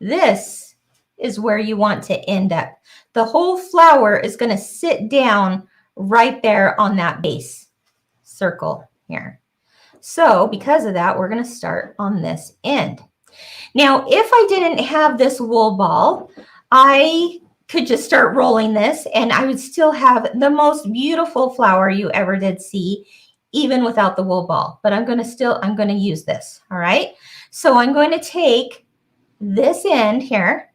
This is where you want to end up. The whole flower is going to sit down right there on that base circle here. So because of that, we're going to start on this end. Now, if I didn't have this wool ball, I could just start rolling this and I would still have the most beautiful flower you ever did see, even without the wool ball. But I'm going to use this. All right. So I'm going to take this end here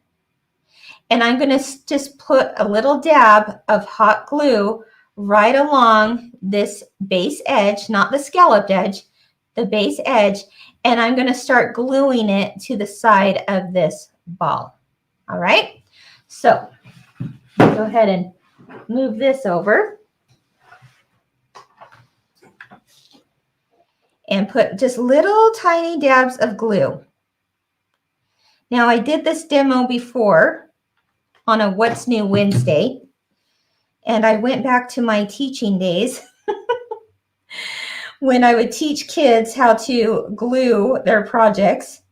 and I'm going to just put a little dab of hot glue right along this base edge, not the scalloped edge, the base edge, and I'm going to start gluing it to the side of this ball. All right. So go ahead and move this over and put just little tiny dabs of glue. Now I did this demo before on a What's New Wednesday, and I went back to my teaching days when I would teach kids how to glue their projects,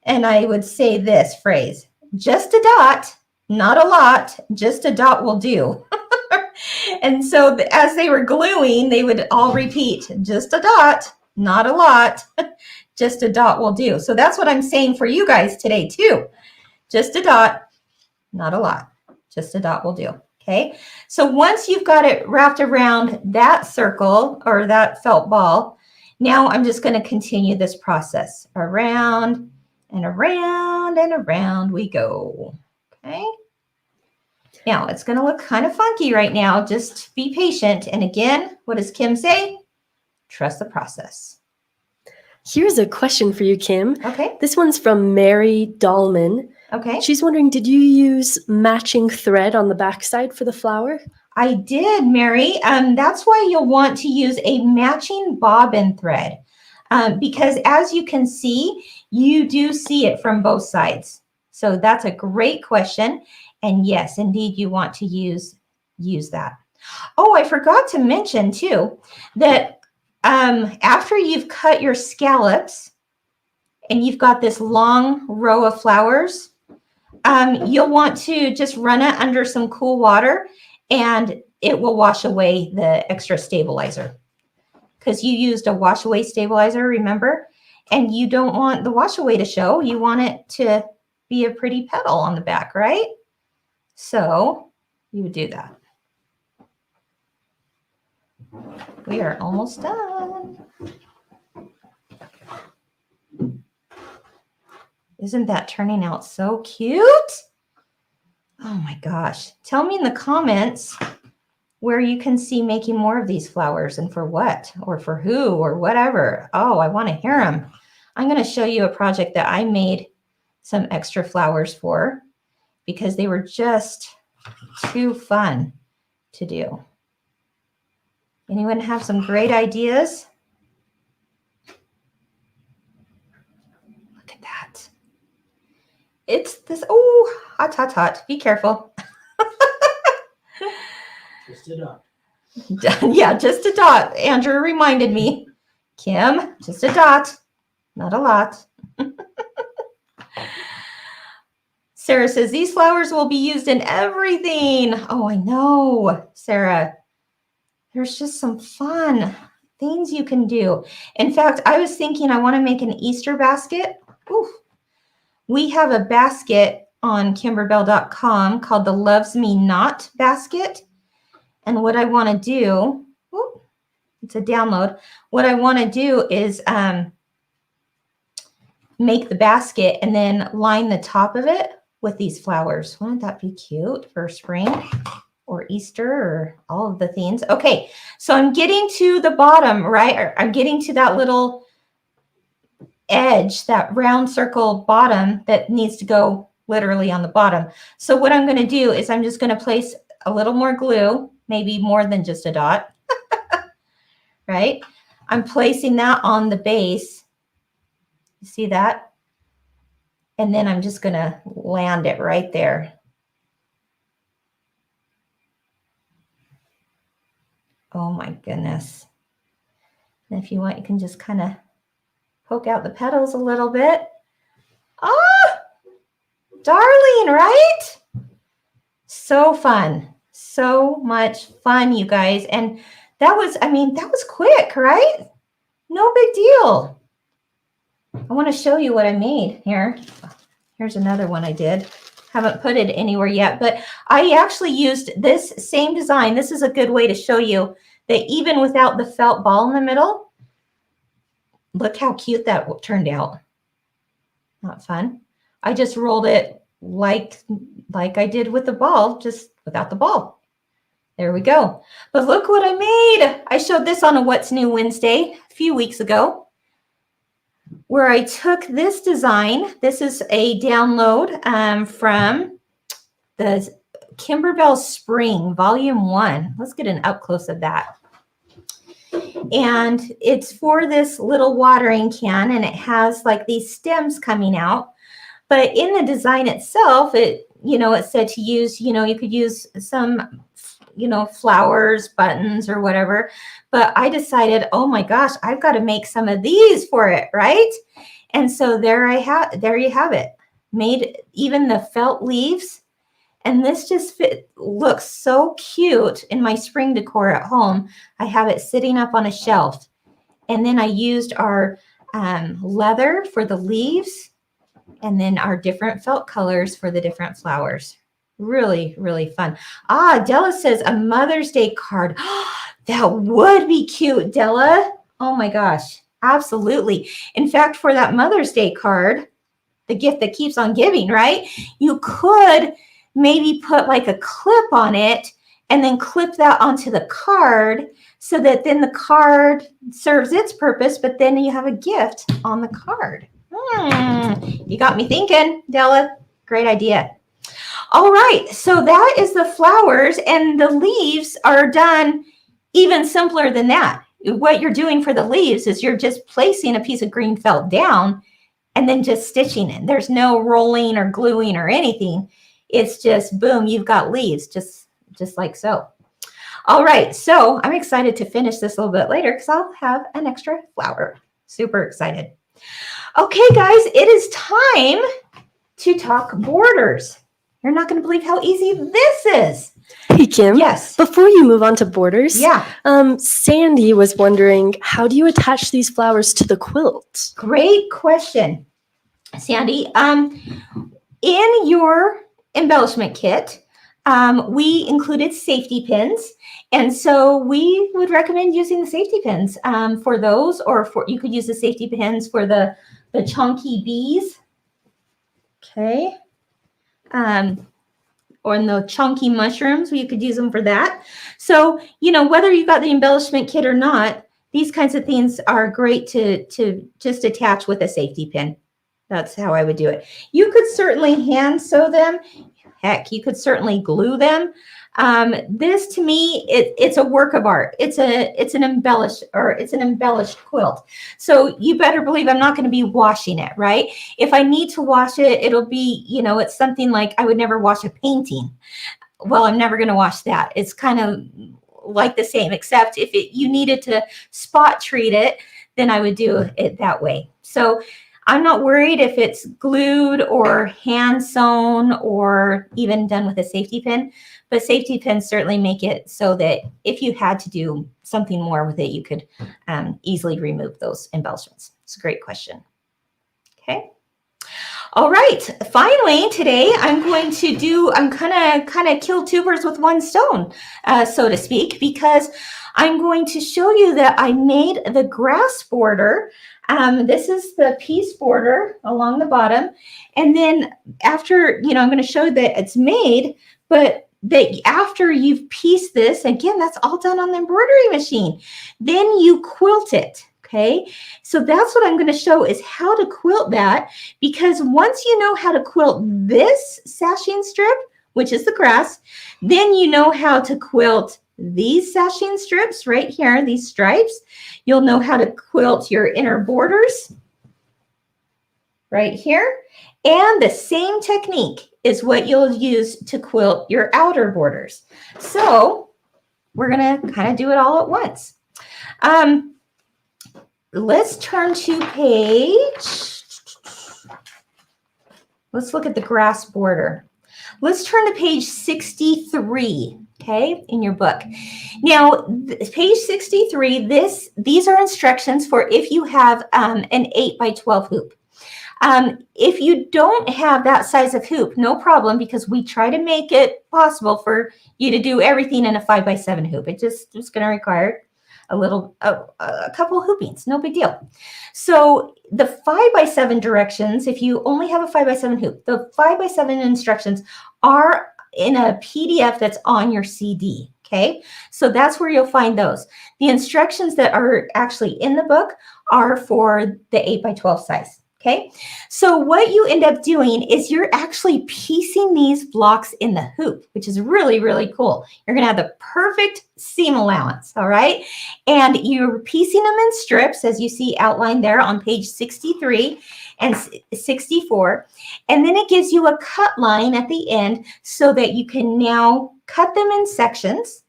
and I would say this phrase, just a dot, not a lot, just a dot will do. And so as they were gluing, they would all repeat, just a dot, not a lot, just a dot will do. So that's what I'm saying for you guys today too. Just a dot, not a lot, just a dot will do. Okay, so once you've got it wrapped around that circle or that felt ball, now I'm just going to continue this process. Around and around and around we go. Okay, now it's going to look kind of funky right now. Just be patient. And again, what does Kim say? Trust the process. Here's a question for you, Kim. Okay. This one's from Mary Dahlman. Okay. She's wondering, did you use matching thread on the backside for the flower? I did, Mary. That's why you'll want to use a matching bobbin thread because as you can see, you do see it from both sides. So that's a great question. And yes, indeed, you want to use that. Oh, I forgot to mention too that after you've cut your scallops and you've got this long row of flowers, you'll want to just run it under some cool water and it will wash away the extra stabilizer because you used a wash away stabilizer, remember? And you don't want the wash away to show. You want it to be a pretty petal on the back, right? So you would do that. We are almost done. Isn't that turning out so cute? Oh my gosh. Tell me in the comments where you can see making more of these flowers and for what or for who or whatever. Oh, I want to hear them. I'm going to show you a project that I made some extra flowers for because they were just too fun to do. Anyone have some great ideas? Look at that. It's this, oh, hot, hot, hot. Be careful. Just a dot. Yeah, just a dot. Andrew reminded me. Kim, just a dot, not a lot. Sarah says, these flowers will be used in everything. Oh, I know, Sarah. There's just some fun things you can do. In fact, I was thinking I want to make an Easter basket. Ooh. We have a basket on kimberbell.com called the Loves Me Not basket. And what I want to do, ooh, it's a download. What I want to do is make the basket and then line the top of it with these flowers. Wouldn't that be cute for spring or Easter or all of the things? Okay, so I'm getting to the bottom, right? Or I'm getting to that little edge, that round circle bottom that needs to go literally on the bottom. So what I'm going to do is I'm just going to place a little more glue, maybe more than just a dot, right? I'm placing that on the base. You see that? And then I'm just going to land it right there. Oh my goodness. And if you want, you can just kind of poke out the petals a little bit. Oh, darling, right? So fun. So much fun, you guys. And that was, I mean, that was quick, right? No big deal. I want to show you what I made here. Here's another one I did. Haven't put it anywhere yet, but I actually used this same design. This is a good way to show you that even without the felt ball in the middle, look how cute that turned out. Not fun. I just rolled it like I did with the ball, just without the ball. There we go. But look what I made. I showed this on a What's New Wednesday a few weeks ago, where I took this design. This is a download from the Kimberbell Spring Volume 1. Let's get an up close of that. And it's for this little watering can, and it has like these stems coming out. But in the design itself, it said to use, you could use some, flowers, buttons, or whatever. But I decided, oh my gosh, I've got to make some of these for it, right? And so there you have it. Made even the felt leaves. And this just looks so cute in my spring decor at home. I have it sitting up on a shelf. And then I used our leather for the leaves, and then our different felt colors for the different flowers. Really, really fun. Della says a Mother's Day card. That would be cute, Della. Oh my gosh, absolutely. In fact, for that Mother's Day card, the gift that keeps on giving, right? You could maybe put like a clip on it and then clip that onto the card so that then the card serves its purpose, but then you have a gift on the card. You got me thinking, Della. Great idea. All right, so that is the flowers, and the leaves are done even simpler than that. What you're doing for the leaves is you're just placing a piece of green felt down and then just stitching it. There's no rolling or gluing or anything. It's just, boom, you've got leaves, just like so. All right, so I'm excited to finish this a little bit later because I'll have an extra flower. Super excited. Okay, guys, it is time to talk borders. You're not going to believe how easy this is. Hey, Kim. Yes. Before you move on to borders, Yeah. Sandy was wondering, how do you attach these flowers to the quilt? Great question, Sandy. In your embellishment kit, we included safety pins. And so we would recommend using the safety pins for those, or you could use the safety pins for the chunky bees. Okay. Or in the chunky mushrooms, you could use them for that. So, whether you got the embellishment kit or not, these kinds of things are great to just attach with a safety pin. That's how I would do it. You could certainly hand sew them. Heck, you could certainly glue them. This to me, it's a work of art. It's an embellished quilt. So you better believe I'm not going to be washing it, right? If I need to wash it, it'll be, it's something like I would never wash a painting. Well, I'm never going to wash that. It's kind of like the same, except if you needed to spot treat it, then I would do it that way. So I'm not worried if it's glued or hand sewn or even done with a safety pin, but safety pins certainly make it so that if you had to do something more with it, you could easily remove those embellishments. It's a great question. Okay. All right. Finally, today I'm going to kind of kill two birds with one stone, so to speak, because I'm going to show you that I made the grass border. This is the piece border along the bottom. And then after, I'm going to show that it's made, but that after you've pieced this, again, that's all done on the embroidery machine. Then you quilt it. Okay, so that's what I'm going to show is how to quilt that, because once you know how to quilt this sashing strip, which is the grass, then you know how to quilt these sashing strips right here, these stripes. You'll know how to quilt your inner borders right here. And the same technique is what you'll use to quilt your outer borders. So we're going to kind of do it all at once. Let's turn to let's look at the grass border. Let's turn to page 63, okay, in your book. Now, page 63, these are instructions for if you have an 8 by 12 hoop. If you don't have that size of hoop, no problem, because we try to make it possible for you to do everything in a 5 by 7 hoop. It's going to require a couple hoopings, no big deal. So the 5 by 7 directions, if you only have a 5 by 7 hoop, the 5 by 7 instructions are in a PDF that's on your CD. Okay, so that's where you'll find those. The instructions that are actually in the book are for the 8 by 12 size. Okay, so what you end up doing is you're actually piecing these blocks in the hoop, which is really, really cool. You're going to have the perfect seam allowance, all right? And you're piecing them in strips, as you see outlined there on page 63 and 64. And then it gives you a cut line at the end so that you can now cut them in sections.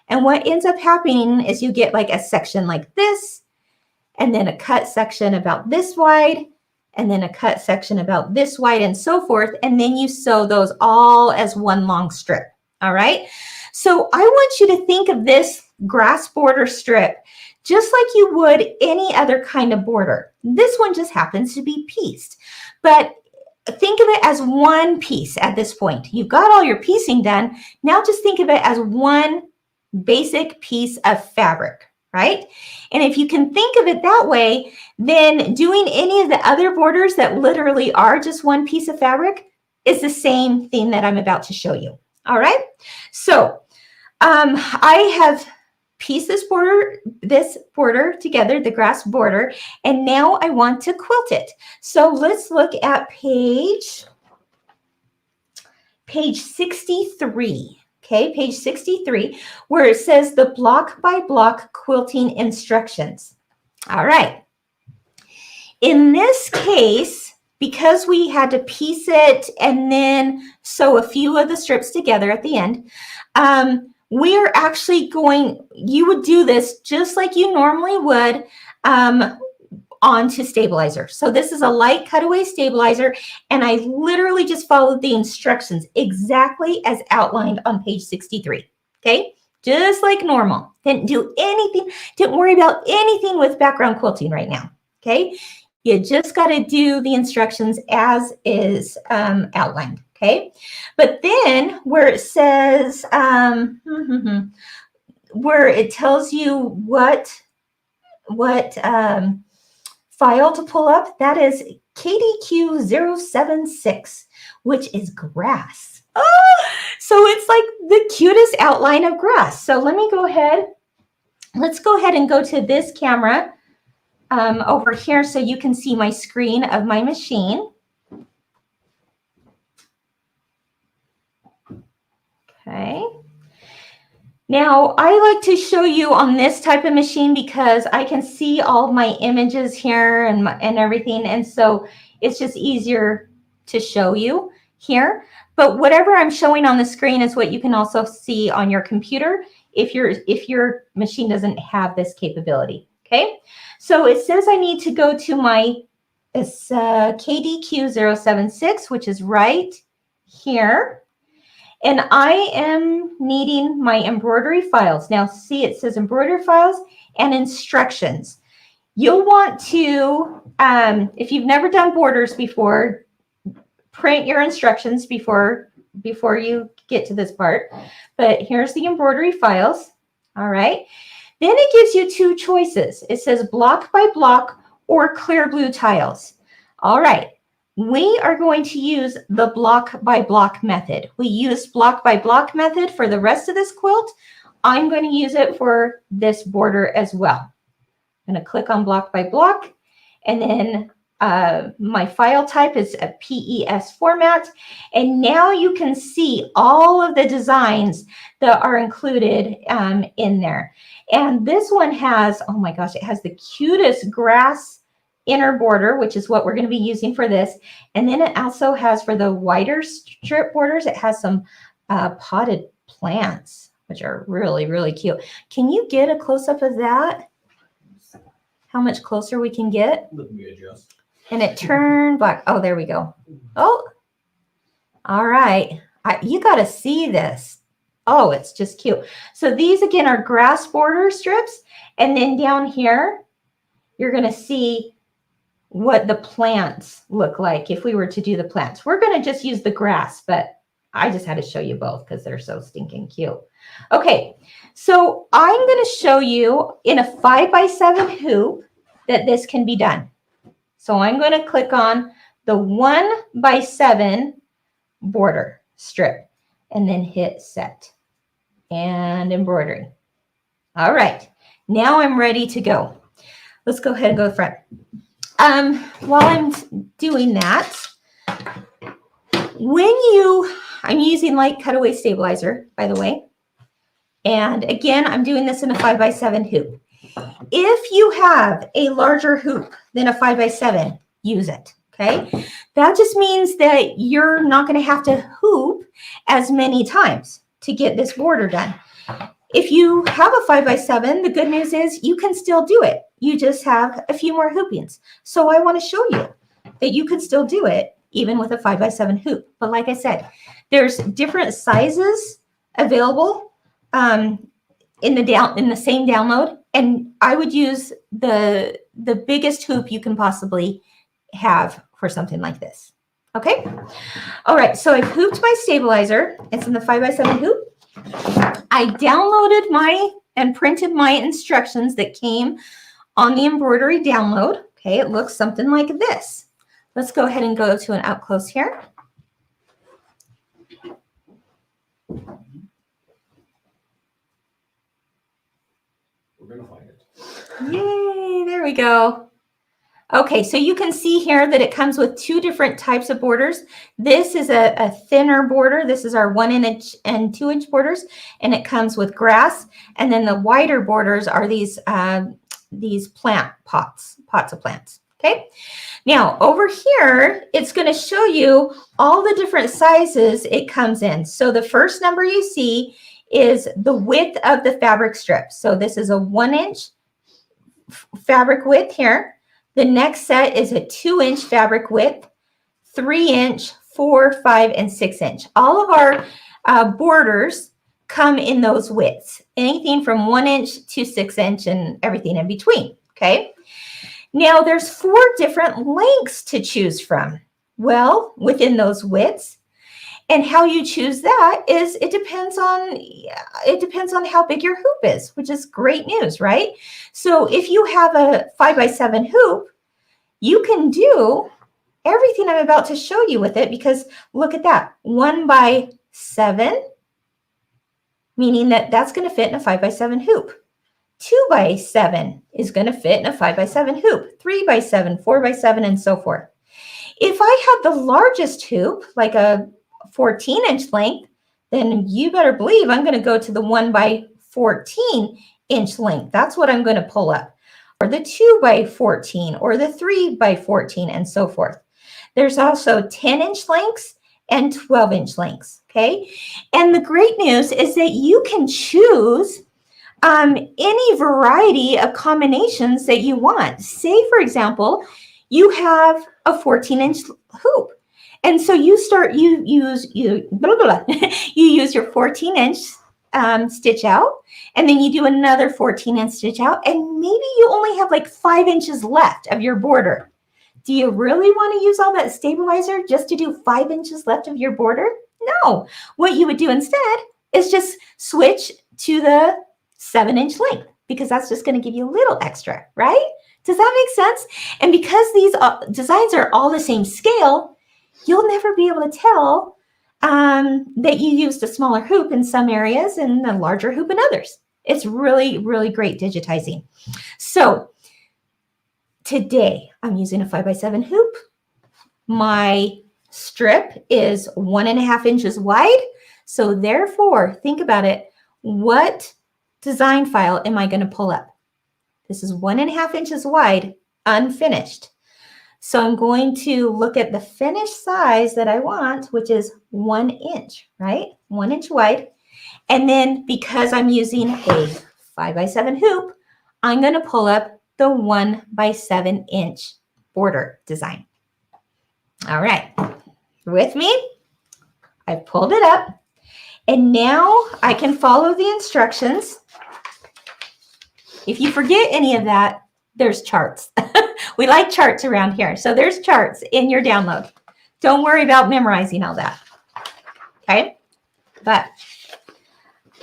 And what ends up happening is you get like a section like this, and then a cut section about this wide, and then a cut section about this wide, and so forth. And then you sew those all as one long strip. All right. So I want you to think of this grass border strip just like you would any other kind of border. This one just happens to be pieced, but think of it as one piece at this point. You've got all your piecing done. Now just think of it as one basic piece of fabric. Right? And if you can think of it that way, then doing any of the other borders that literally are just one piece of fabric is the same thing that I'm about to show you. All right. So I have pieced this border together, the grass border, and now I want to quilt it. So let's look at page 63. Okay, page 63, where it says the block by block quilting instructions. All right. In this case, because we had to piece it and then sew a few of the strips together at the end, we are actually you would do this just like you normally would onto stabilizer. So this is a light cutaway stabilizer, and I literally just followed the instructions exactly as outlined on page 63. Okay, just like normal. Didn't do anything, didn't worry about anything with background quilting right now. Okay, you just got to do the instructions as is outlined. Okay, but then where it says where it tells you what file to pull up, that is KDQ076, which is grass. Oh, so it's like the cutest outline of grass. So let me go ahead. Let's go ahead and go to this camera over here so you can see my screen of my machine. Okay. Now, I like to show you on this type of machine because I can see all of my images here and everything, and so it's just easier to show you here. But whatever I'm showing on the screen is what you can also see on your computer if your machine doesn't have this capability. Okay, so it says I need to go to my KDQ076, which is right here. And I am needing my embroidery files. Now see, it says embroidery files and instructions. You'll want to, if you've never done borders before, print your instructions before you get to this part. But here's the embroidery files. All right. Then it gives you two choices. It says block by block or clear blue tiles. All right. We are going to use the block by block method. We used block by block method for the rest of this quilt. I'm going to use it for this border as well. I'm going to click on block by block, and then my file type is a PES format. And now you can see all of the designs that are included in there. And this one has, oh my gosh, it has the cutest grass inner border, which is what we're going to be using for this. And then it also has, for the wider strip borders, it has some potted plants, which are really, really cute. Can you get a close-up of that? How much closer we can get? Let me adjust. And it turned black. Oh, there we go. Oh, all right. You got to see this. Oh, it's just cute. So these, again, are grass border strips. And then down here, you're going to see what the plants look like if we were to do the plants. We're going to just use the grass, but I just had to show you both because they're so stinking cute. Okay, so I'm going to show you in a 5x7 hoop that this can be done. So I'm going to click on the 1x7 border strip and then hit set and embroidery. All right, now I'm ready to go. Let's go ahead and go to the front. While I'm doing that, I'm using light cutaway stabilizer, by the way. And again, I'm doing this in a 5x7 hoop. If you have a larger hoop than a 5x7, use it, okay? That just means that you're not going to have to hoop as many times to get this border done. If you have a 5x7, the good news is you can still do it. You just have a few more hoopings. So I want to show you that you can still do it even with a 5x7 hoop. But like I said, there's different sizes available in the same download, and I would use the biggest hoop you can possibly have for something like this. Okay. All right. So I've hooped my stabilizer. It's in the 5x7 hoop. I downloaded and printed my instructions that came on the embroidery download. Okay, it looks something like this. Let's go ahead and go to an up close here. We're going to find it. Yay, there we go. Okay, so you can see here that it comes with two different types of borders. This is a thinner border. This is our 1 inch and 2 inch borders, and it comes with grass. And then the wider borders are these plant pots of plants. Okay, now over here, it's going to show you all the different sizes it comes in. So the first number you see is the width of the fabric strip. So this is a 1 inch fabric width here. The next set is a 2 inch fabric width, 3 inch, 4, 5, and 6 inch. All of our borders come in those widths, anything from 1 inch to 6 inch and everything in between, okay? Now there's 4 different lengths to choose from. Well, within those widths, and how you choose that is it depends on how big your hoop is, which is great news, right? So if you have a 5x7 hoop, you can do everything I'm about to show you with it, because look at that, 1x7, meaning that that's going to fit in a 5x7 hoop. 2x7 is going to fit in a 5x7 hoop, 3x7, 4x7, and so forth. If I had the largest hoop, like a 14-inch length, then you better believe I'm going to go to the 1x14-inch length. That's what I'm going to pull up, or the 2x14, or the 3x14, and so forth. There's also 10-inch lengths and 12-inch lengths, okay? And the great news is that you can choose any variety of combinations that you want. Say, for example, you have a 14-inch hoop. And so you use your 14-inch stitch out, and then you do another 14-inch stitch out, and maybe you only have like 5 inches left of your border. Do you really want to use all that stabilizer just to do 5 inches left of your border? No. What you would do instead is just switch to the 7-inch length, because that's just going to give you a little extra, right? Does that make sense? And because these designs are all the same scale, you'll never be able to tell that you used a smaller hoop in some areas and a larger hoop in others. It's really, really great digitizing. So today I'm using a 5x7 hoop. My strip is 1.5 inches wide. So therefore, think about it. What design file am I going to pull up? This is 1.5 inches wide, unfinished. So I'm going to look at the finished size that I want, which is 1 inch, right? 1 inch wide. And then because I'm using a 5x7 hoop, I'm going to pull up the 1x7 inch border design. All right, with me? I've pulled it up. And now I can follow the instructions. If you forget any of that, there's charts. We like charts around here. So there's charts in your download. Don't worry about memorizing all that. Okay? But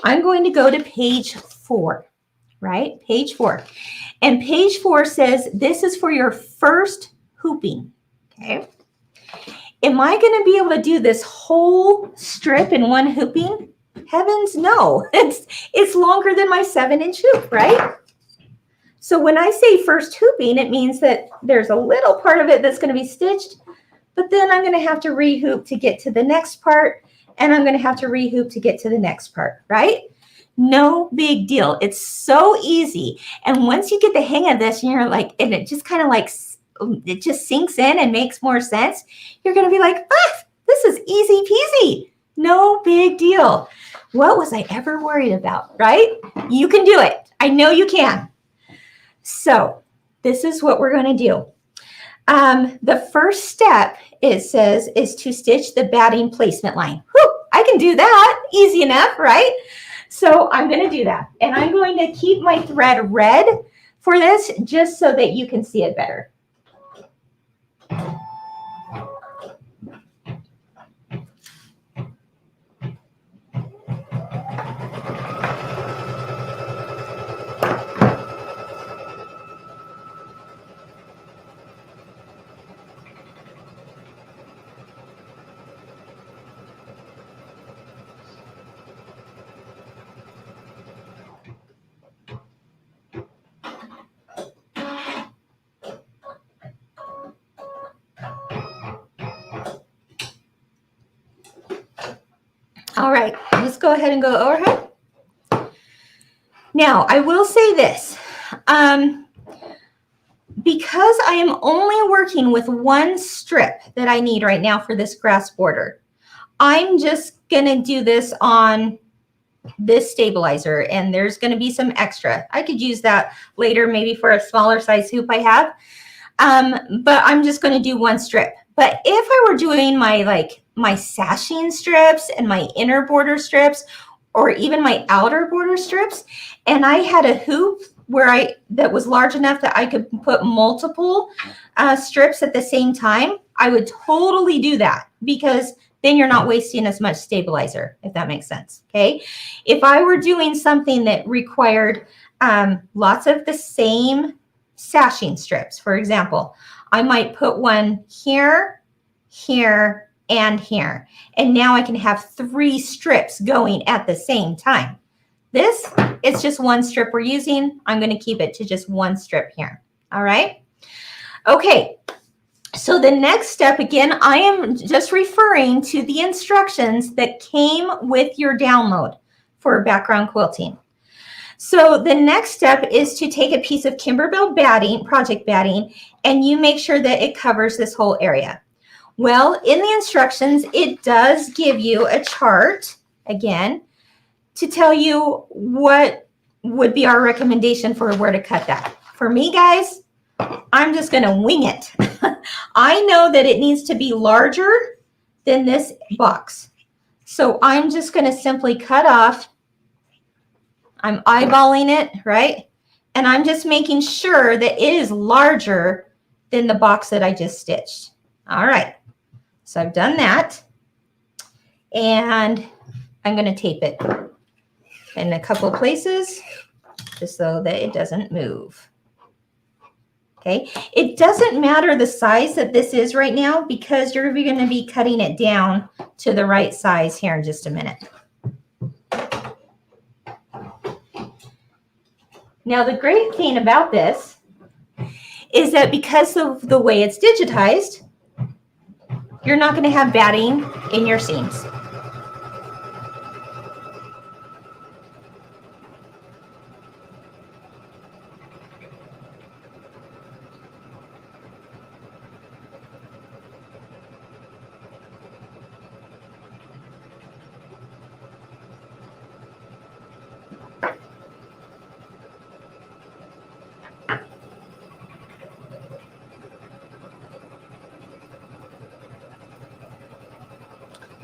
I'm going to go to page 4, right? Page 4. And page 4 says this is for your first hooping. Okay? Am I going to be able to do this whole strip in one hooping? Heavens no. It's longer than my 7-inch hoop, right? So when I say first hooping, it means that there's a little part of it that's going to be stitched, but then I'm going to have to rehoop to get to the next part, and I'm going to have to rehoop to get to the next part, right? No big deal. It's so easy. And once you get the hang of this, and you're like, and it just kind of like, it just sinks in and makes more sense, you're going to be like, ah, this is easy peasy. No big deal. What was I ever worried about, right? You can do it. I know you can. So this is what we're going to do. The first step, it says, is to stitch the batting placement line. Whew, I can do that. Easy enough, right? So I'm going to do that. And I'm going to keep my thread red for this just so that you can see it better. All right, let's go ahead and go overhead. Now, I will say this. Because I am only working with one strip that I need right now for this grass border, I'm just going to do this on this stabilizer, and there's going to be some extra. I could use that later, maybe for a smaller size hoop I have. But I'm just going to do one strip. But if I were doing my sashing strips and my inner border strips, or even my outer border strips, and I had a hoop that was large enough that I could put multiple strips at the same time, I would totally do that, because then you're not wasting as much stabilizer, if that makes sense. Okay. If I were doing something that required lots of the same sashing strips, for example, I might put one here, here, and here. And now I can have 3 strips going at the same time. This is just one strip we're using. I'm going to keep it to just one strip here. All right. Okay. So the next step, again, I am just referring to the instructions that came with your download for background quilting. So the next step is to take a piece of Kimberbell batting, project batting, and you make sure that it covers this whole area. Well, in the instructions, it does give you a chart, again, to tell you what would be our recommendation for where to cut that. For me, guys, I'm just going to wing it. I know that it needs to be larger than this box. So I'm just going to simply cut off. I'm eyeballing it, right? And I'm just making sure that it is larger than the box that I just stitched. All right. So I've done that. And I'm going to tape it in a couple of places just so that it doesn't move. Okay. It doesn't matter the size that this is right now, because you're going to be cutting it down to the right size here in just a minute. Now, the great thing about this is that because of the way it's digitized, you're not going to have batting in your seams.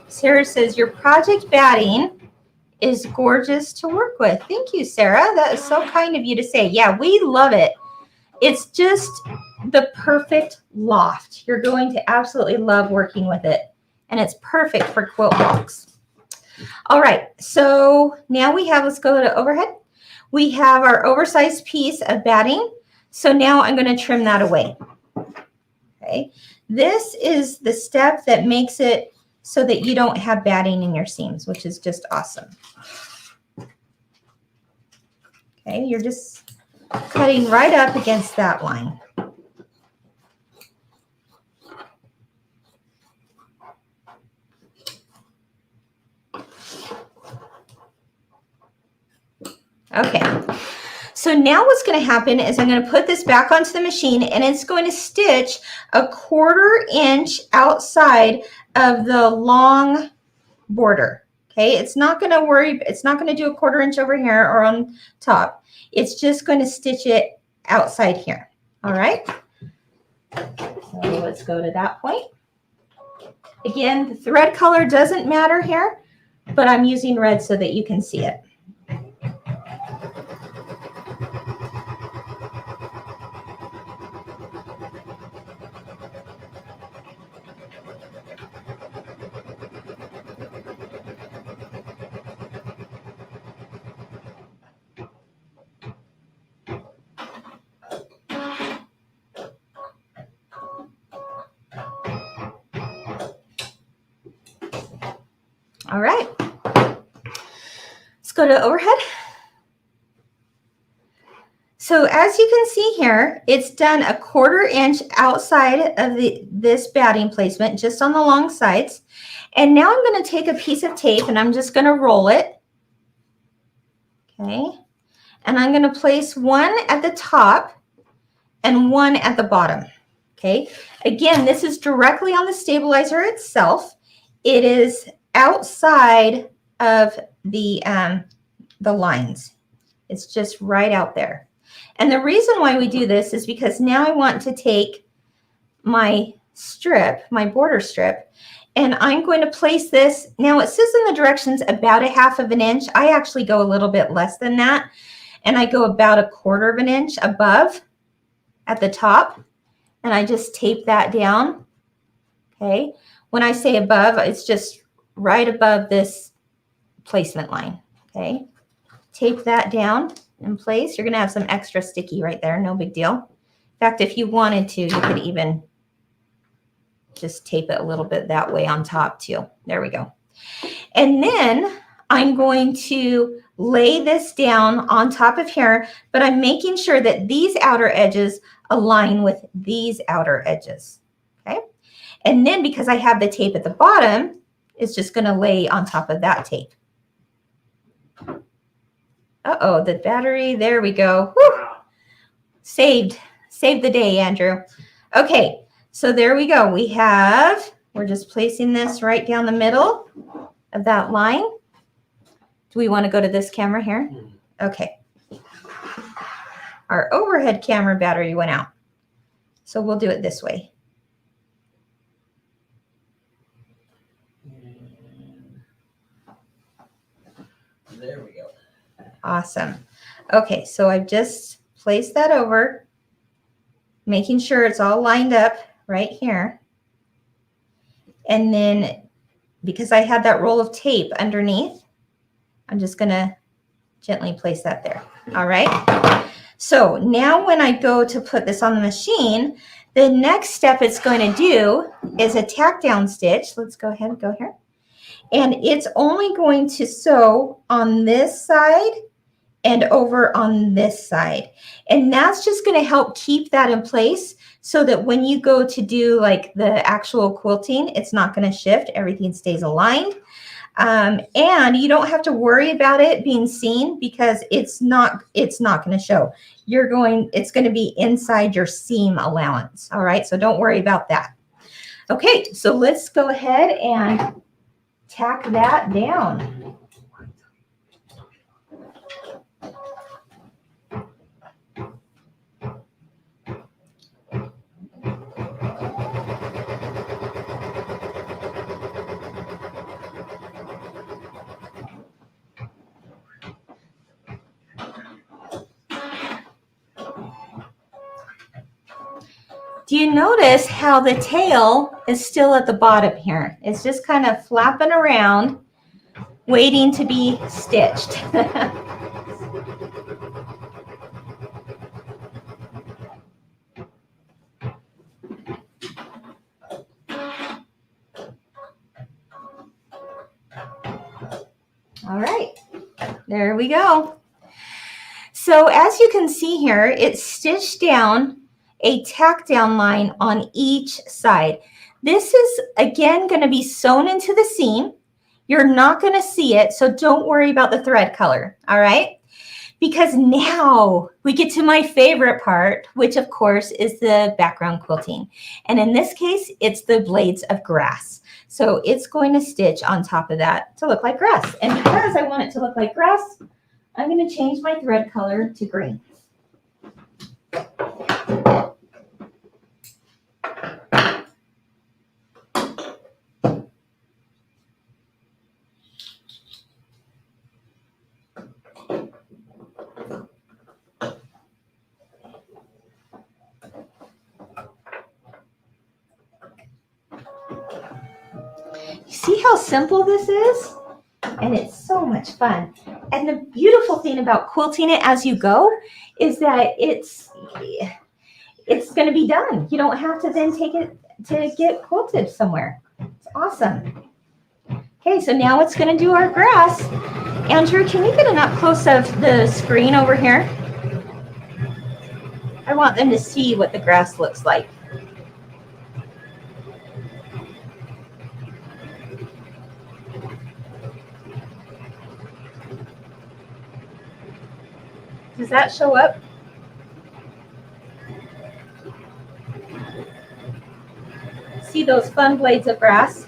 Sarah says, your project batting is gorgeous to work with. Thank you, Sarah. That is so kind of you to say. Yeah, we love it. It's just the perfect loft. You're going to absolutely love working with it. And it's perfect for quilt blocks. All right, so now we have, let's go to overhead. We have our oversized piece of batting. So now I'm going to trim that away. Okay, this is the step that makes it so that you don't have batting in your seams, which is just awesome. Okay, you're just cutting right up against that line. Okay, so now what's going to happen is I'm going to put this back onto the machine and it's going to stitch a 1/4 inch outside of the long border. Okay, it's not going to worry, it's not going to do a 1/4 inch over here or on top. It's just going to stitch it outside here. All right, so let's go to that point. Again, the thread color doesn't matter here, but I'm using red so that you can see it. All right, let's go to overhead. So as you can see here, it's done a 1/4 inch outside of this batting placement, just on the long sides. And now I'm going to take a piece of tape and I'm just going to roll it. Okay, and I'm going to place one at the top and one at the bottom. Okay, again, this is directly on the stabilizer itself. It is outside of the lines. It's just right out there. And the reason why we do this is because now I want to take my strip, my border strip, and I'm going to place this. Now it says in the directions about 1/2 inch. I actually go a little bit less than that, and I go about 1/4 inch above at the top, and I just tape that down. Okay, when I say above, it's just right above this placement line. Okay, tape that down in place. You're going to have some extra sticky right there, no big deal. In fact, if you wanted to, you could even just tape it a little bit that way on top too. There we go. And then I'm going to lay this down on top of here, but I'm making sure that these outer edges align with these outer edges. Okay, and then because I have the tape at the bottom, it's just going to lay on top of that tape. Uh-oh, the battery, there we go. Woo! Saved the day, Andrew. Okay, so there we go. We're just placing this right down the middle of that line. Do we want to go to this camera here? Okay. Our overhead camera battery went out. So we'll do it this way. There we go. Awesome. Okay, so I've just placed that over, making sure it's all lined up right here. And then because I had that roll of tape underneath, I'm just going to gently place that there. All right. So now when I go to put this on the machine, the next step it's going to do is a tack down stitch. Let's go ahead and go here. And it's only going to sew on this side and over on this side. And that's just going to help keep that in place so that when you go to do like the actual quilting, it's not going to shift. Everything stays aligned. And you don't have to worry about it being seen because it's not going to show. It's going to be inside your seam allowance. All right. So don't worry about that. Okay. So let's go ahead and tack that down. Do you notice how the tail is still at the bottom here? It's just kind of flapping around, waiting to be stitched. All right, there we go. So as you can see here, it's stitched down a tack down line on each side. This is again going to be sewn into the seam. You're not going to see it, so don't worry about the thread color, all right? Because now we get to my favorite part, which of course is the background quilting. And in this case, it's the blades of grass. So it's going to stitch on top of that to look like grass. And because I want it to look like grass, I'm going to change my thread color to green. You see how simple this is? And it's so much fun. And the beautiful thing about quilting it as you go is that it's going to be done. You don't have to then take it to get quilted somewhere. It's awesome. Okay, so now it's going to do our grass. Andrew, can we get an up close of the screen over here? I want them to see what the grass looks like. Does that show up? See those fun blades of grass?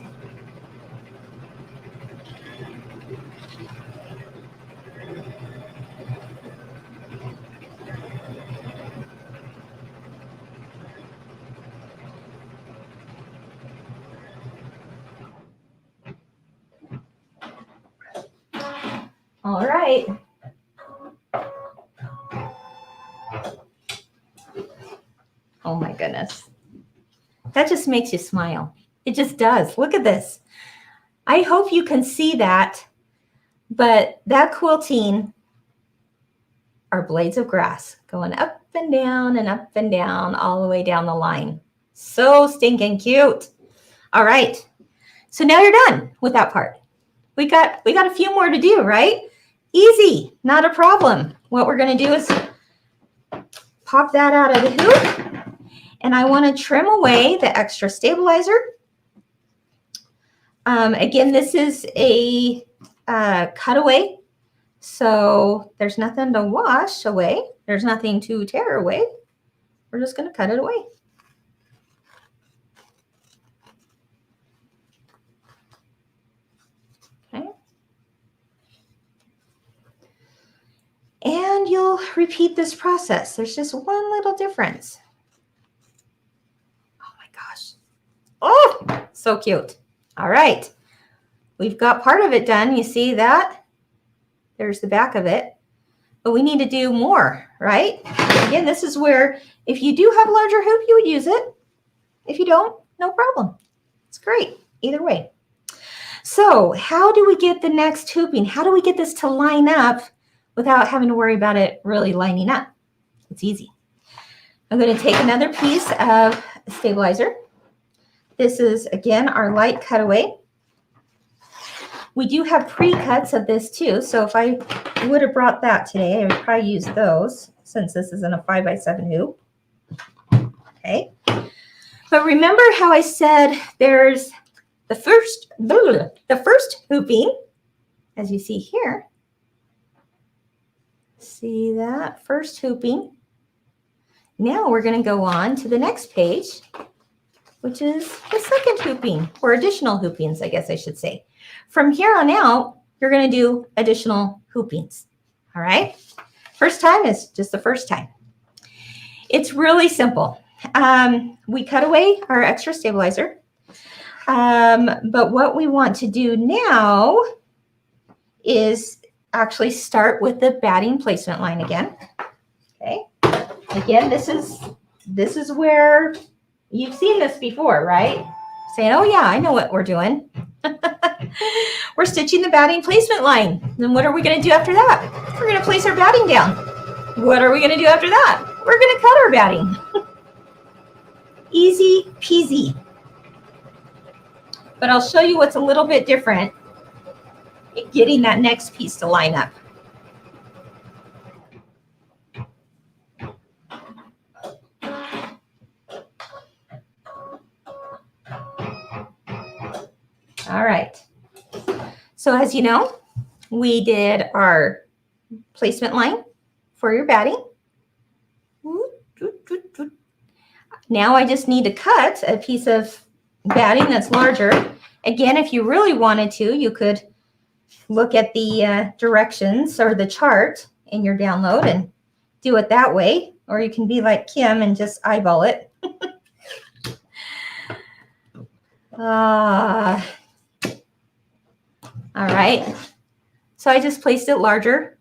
All right. Oh my goodness. That just makes you smile. It just does. Look at this. I hope you can see that, but that quilting are blades of grass going up and down all the way down the line. So stinking cute. All right. So now you're done with that part. We got a few more to do, right? Easy, not a problem. What we're going to do is pop that out of the hoop. And I want to trim away the extra stabilizer. Again, this is a cutaway, so there's nothing to wash away. There's nothing to tear away. We're just going to cut it away. Okay. And you'll repeat this process. There's just one little difference. Oh, so cute. All right. We've got part of it done. You see that? There's the back of it. But we need to do more, right? Again, this is where if you do have a larger hoop, you would use it. If you don't, no problem. It's great either way. So how do we get the next hooping? How do we get this to line up without having to worry about it really lining up? It's easy. I'm going to take another piece of stabilizer. This is, again, our light cutaway. We do have pre-cuts of this too, so if I would have brought that today, I would probably use those since this isn't a 5x7 hoop. Okay. But remember how I said there's the first hooping, as you see here. See that? First hooping. Now we're going to go on to the next page, which is the second hooping, or additional hoopings, I guess I should say. From here on out, you're going to do additional hoopings, all right? First time is just the first time. It's really simple. We cut away our extra stabilizer, but what we want to do now is actually start with the batting placement line again, okay? Again, this is where You've seen this before, right? Saying, oh yeah, I know what we're doing. We're stitching the batting placement line. Then what are we going to do after that? We're going to place our batting down. What are we going to do after that? We're going to cut our batting. Easy peasy. But I'll show you what's a little bit different in getting that next piece to line up. All right. So as you know, we did our placement line for your batting. Now I just need to cut a piece of batting that's larger. Again, if you really wanted to, you could look at the directions or the chart in your download and do it that way. Or you can be like Kim and just eyeball it. All right. So I just placed it larger.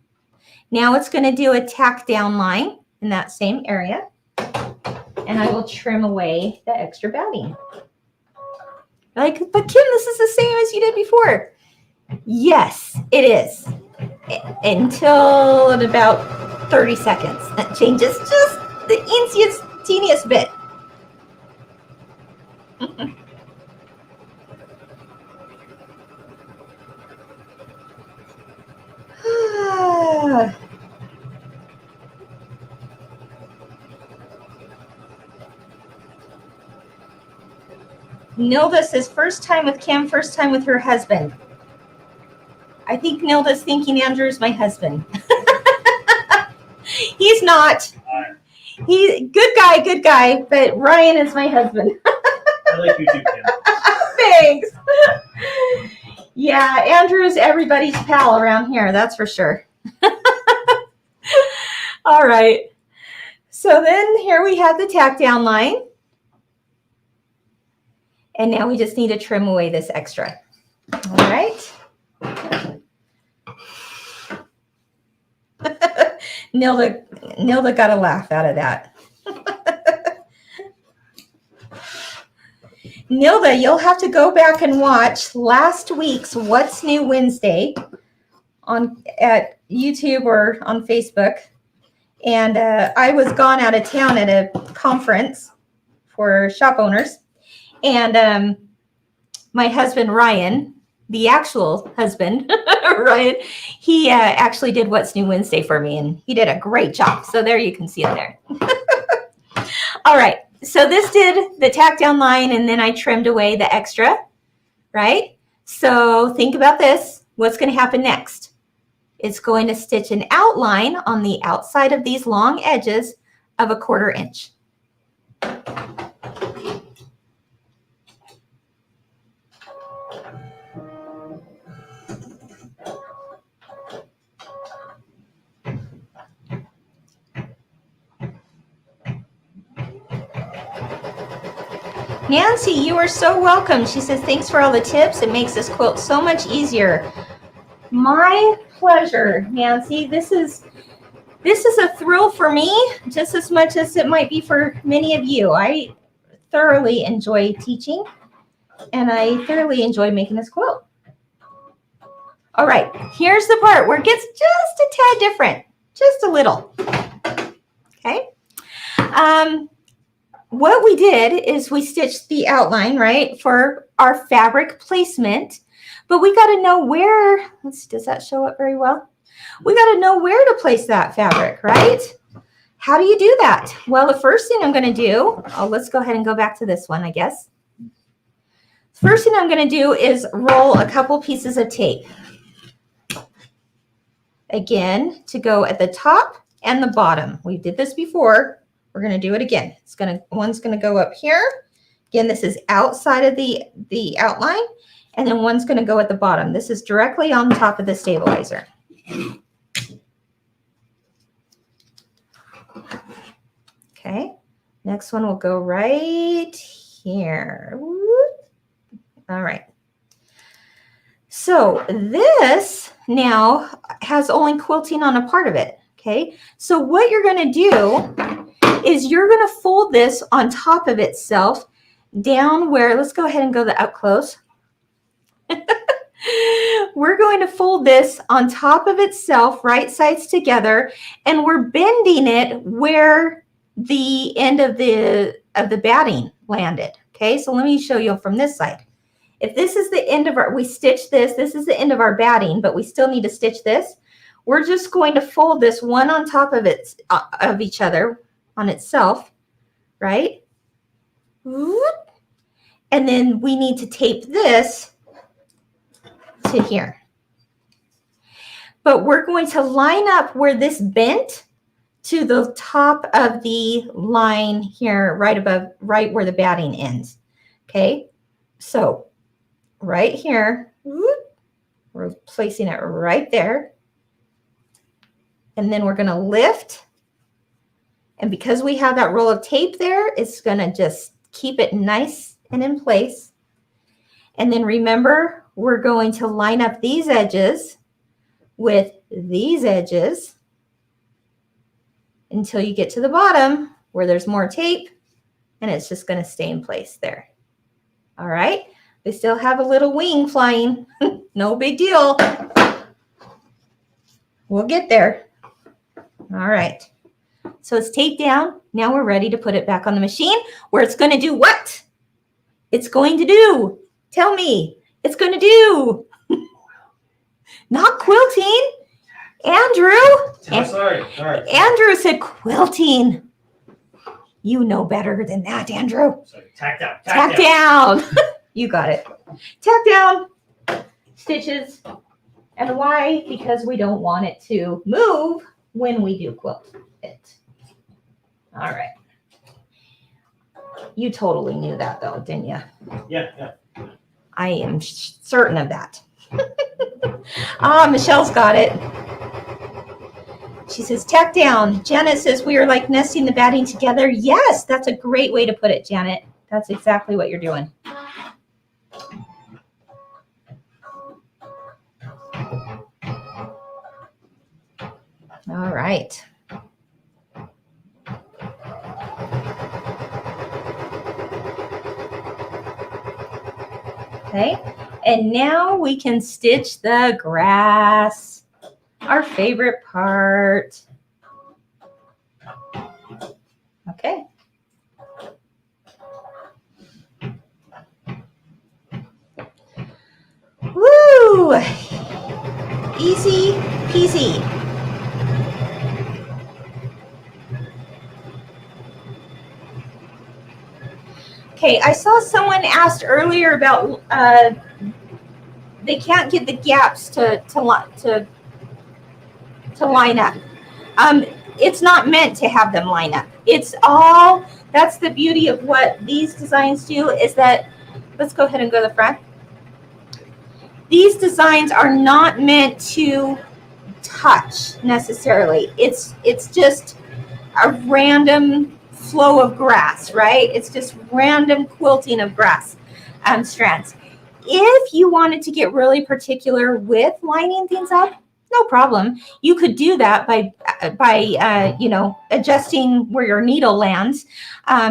Now it's going to do a tack down line in that same area. And I will trim away the extra batting. Like, but Kim, this is the same as you did before. Yes, it is. Until in about 30 seconds. That changes just the teeniest bit. Nilda says first time with Kim, first time with her husband. I think Nilda's thinking Andrew's my husband. He's not. He's good guy, but Ryan is my husband. I like you too, Kim. Thanks. Yeah, Andrew is everybody's pal around here, that's for sure. All right. So then here we have the tack down line. And now we just need to trim away this extra. All right. Nilda got a laugh out of that. Nilda, you'll have to go back and watch last week's What's New Wednesday at YouTube or on Facebook. And I was gone out of town at a conference for shop owners. And my husband, Ryan, the actual husband, Ryan, he actually did What's New Wednesday for me, and he did a great job. So there you can see it there. All right. So this did the tack down line, and then I trimmed away the extra, right? So think about this. What's going to happen next? It's going to stitch an outline on the outside of these long edges of 1/4 inch. Nancy, you are so welcome. She says, thanks for all the tips. It makes this quilt so much easier. My pleasure, Nancy. This is a thrill for me, just as much as it might be for many of you. I thoroughly enjoy teaching, and I thoroughly enjoy making this quilt. All right, here's the part where it gets just a tad different, just a little. Okay. What we did is we stitched the outline, right, for our fabric placement, but we got to know where, let's see, does that show up very well? We got to know where to place that fabric, right? How do you do that? Well, the first thing I'm going to do, let's go ahead and go back to this one, I guess. First thing I'm going to do is roll a couple pieces of tape. Again, to go at the top and the bottom. We did this before. We're going to do it again. One's going to go up here. Again, this is outside of the outline, and then one's going to go at the bottom. This is directly on top of the stabilizer. Okay. Next one will go right here. All right. So this now has only quilting on a part of it. Okay. So what you're going to do is you're going to fold this on top of itself down where, let's go ahead and go up close. We're going to fold this on top of itself, right sides together, and we're bending it where the end of the batting landed. Okay, so let me show you from this side. If this is the end of our, we stitch this is the end of our batting, but we still need to stitch this. We're just going to fold this one on top of it, of each other on itself, right? And then we need to tape this to here. But we're going to line up where this bent to the top of the line here, right above, right where the batting ends. Okay, so right here, we're placing it right there. And then we're going to lift. And because we have that roll of tape there, it's going to just keep it nice and in place. And then remember, we're going to line up these edges with these edges until you get to the bottom where there's more tape, and it's just going to stay in place there. All right. They still have a little wing flying. No big deal. We'll get there. All right. So it's taped down. Now we're ready to put it back on the machine where it's going to do what? It's going to do. Tell me. It's going to do. Not quilting. Andrew. Sorry. Andrew said quilting. You know better than that, Andrew. Sorry. Tack down. Tack down. You got it. Tack down. Stitches. And why? Because we don't want it to move when we do quilt it. All right. You totally knew that though, didn't you? Yeah. I am certain of that. Michelle's got it. She says, tack down. Janet says, we are like nesting the batting together. Yes, that's a great way to put it, Janet. That's exactly what you're doing. All right. Okay, and now we can stitch the grass, our favorite part. Okay. Woo! Easy peasy. Okay, I saw someone asked earlier about they can't get the gaps to line up. It's not meant to have them line up. It's all, that's the beauty of what these designs do is that, let's go ahead and go to the front. These designs are not meant to touch necessarily. It's just a random flow of grass, right? It's just random quilting of grass strands. If you wanted to get really particular with lining things up, no problem. You could do that by you know, adjusting where your needle lands.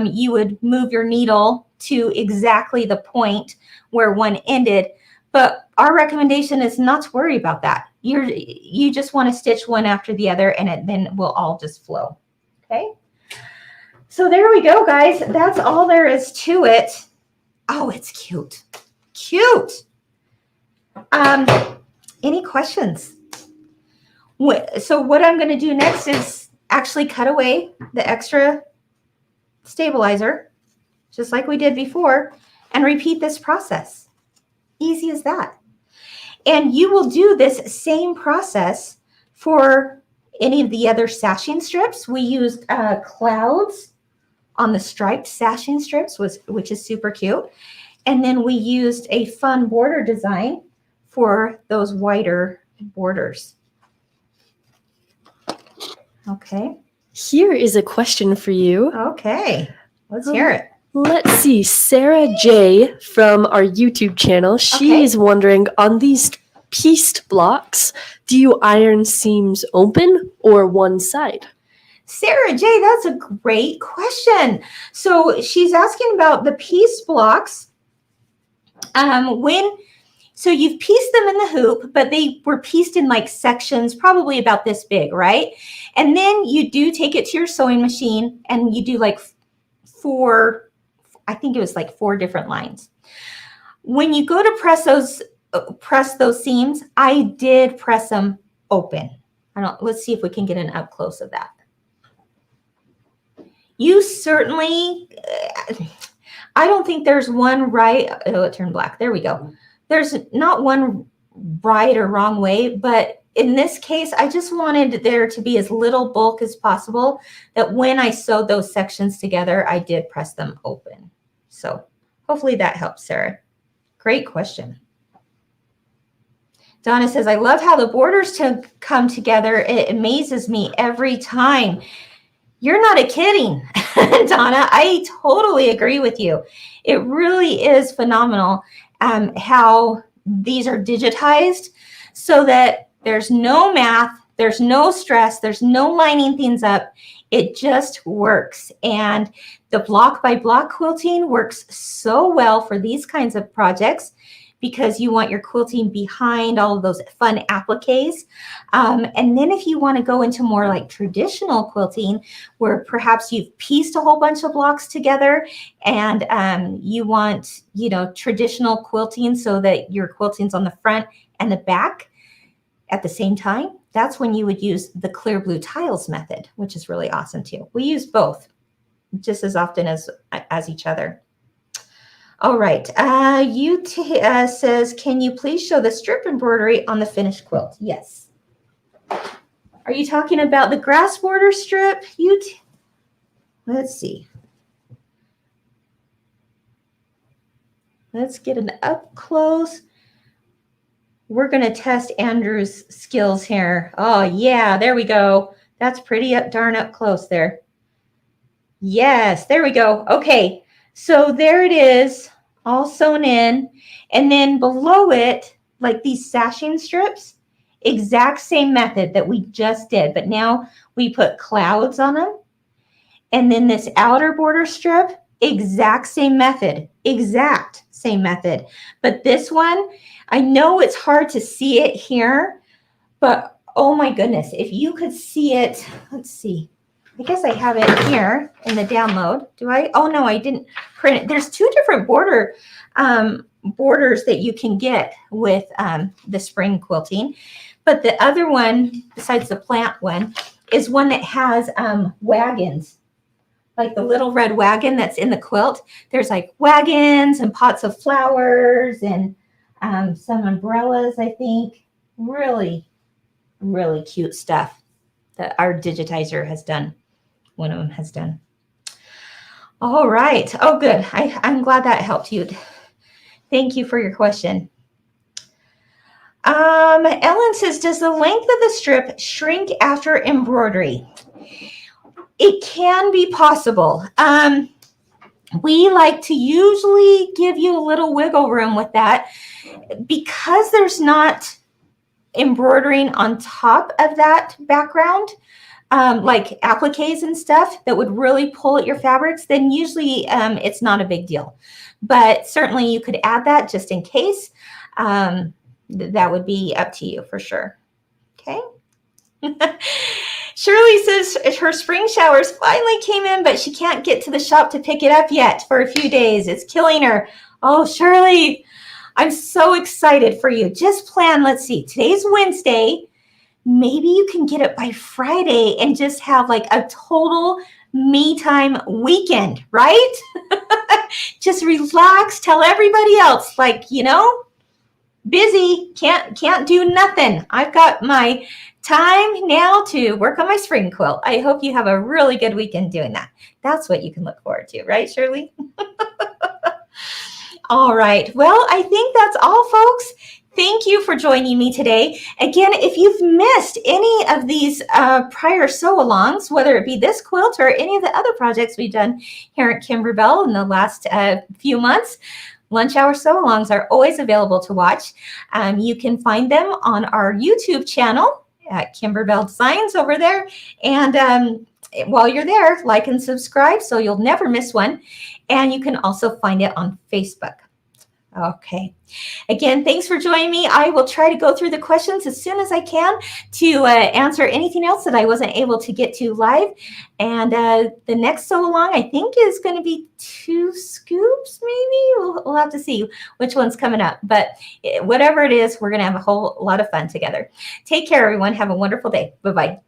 You would move your needle to exactly the point where one ended. But our recommendation is not to worry about that. You just want to stitch one after the other, and then it will all just flow. Okay. So there we go, guys. That's all there is to it. Oh, it's cute. Cute. Any questions? So what I'm going to do next is actually cut away the extra stabilizer, just like we did before, and repeat this process. Easy as that. And you will do this same process for any of the other sashing strips. We used clouds on the striped sashing strips, which is super cute. And then we used a fun border design for those wider borders. Okay. Here is a question for you. Okay. Let's hear it. Let's see. Sarah J. from our YouTube channel. She Okay. is wondering, on these pieced blocks, do you iron seams open or one side? Sarah J, that's a great question. So she's asking about the piece blocks. So you've pieced them in the hoop, but they were pieced in like sections, probably about this big, right? And then you do take it to your sewing machine and you do like four, I think it was like 4 different lines. When you go to press those seams, I did press them open. Let's see if we can get an up close of that. You certainly, I don't think there's one right, oh, it turned black. There we go. There's not one right or wrong way, but in this case, I just wanted there to be as little bulk as possible, that when I sewed those sections together, I did press them open. So hopefully that helps, Sarah. Great question. Donna says, I love how the borders come together. It amazes me every time. You're not kidding, Donna. I totally agree with you. It really is phenomenal how these are digitized so that there's no math, there's no stress, there's no lining things up. It just works. And the block by block quilting works so well for these kinds of projects because you want your quilting behind all of those fun appliques. And then if you want to go into more like traditional quilting, where perhaps you've pieced a whole bunch of blocks together and you want, traditional quilting so that your quilting's on the front and the back at the same time, that's when you would use the clear blue tiles method, which is really awesome too. We use both just as often as each other. All right, says, can you please show the strip embroidery on the finished quilt? Yes. Are you talking about the grass border strip? Let's see. Let's get an up close. We're going to test Andrew's skills here. Oh, yeah, there we go. That's pretty darn up close there. Yes, there we go. Okay. So there it is, all sewn in. And then below it, like these sashing strips, exact same method that we just did. But now we put clouds on them. And then this outer border strip, exact same method. Exact same method. But this one, I know it's hard to see it here. But oh my goodness, if you could see it, let's see. I guess I have it here in the download. Do I? Oh, no, I didn't print it. There's 2 different borders that you can get with the spring quilting. But the other one, besides the plant one, is one that has wagons, like the little red wagon that's in the quilt. There's like wagons and pots of flowers and some umbrellas, I think. Really, really cute stuff that our digitizer has done. One of them has done. All right. Oh, good. I'm glad that helped you. Thank you for your question. Ellen says, does the length of the strip shrink after embroidery? It can be possible. We like to usually give you a little wiggle room with that because there's not embroidering on top of that background. Like appliques and stuff that would really pull at your fabrics, then usually it's not a big deal. But certainly you could add that just in case. That would be up to you for sure. Okay. Shirley says her spring showers finally came in, but she can't get to the shop to pick it up yet for a few days. It's killing her. Oh, Shirley, I'm so excited for you. Just plan, let's see, today's Wednesday. Maybe you can get it by Friday and just have like a total me time weekend, right? Just relax, tell everybody else, like, busy, can't do nothing. I've got my time now to work on my spring quilt. I hope you have a really good weekend doing that. That's what you can look forward to, right, Shirley? All right. Well, I think that's all, folks. Thank you for joining me today. Again, if you've missed any of these prior sew-alongs, whether it be this quilt or any of the other projects we've done here at Kimberbell in the last few months, lunch hour sew-alongs are always available to watch. You can find them on our YouTube channel at Kimberbell Designs over there. And while you're there, like and subscribe so you'll never miss one. And you can also find it on Facebook. Okay. Again, thanks for joining me. I will try to go through the questions as soon as I can to answer anything else that I wasn't able to get to live. And the next sew along, I think, is going to be 2 scoops, maybe. We'll have to see which one's coming up. But whatever it is, we're going to have a whole lot of fun together. Take care, everyone. Have a wonderful day. Bye-bye.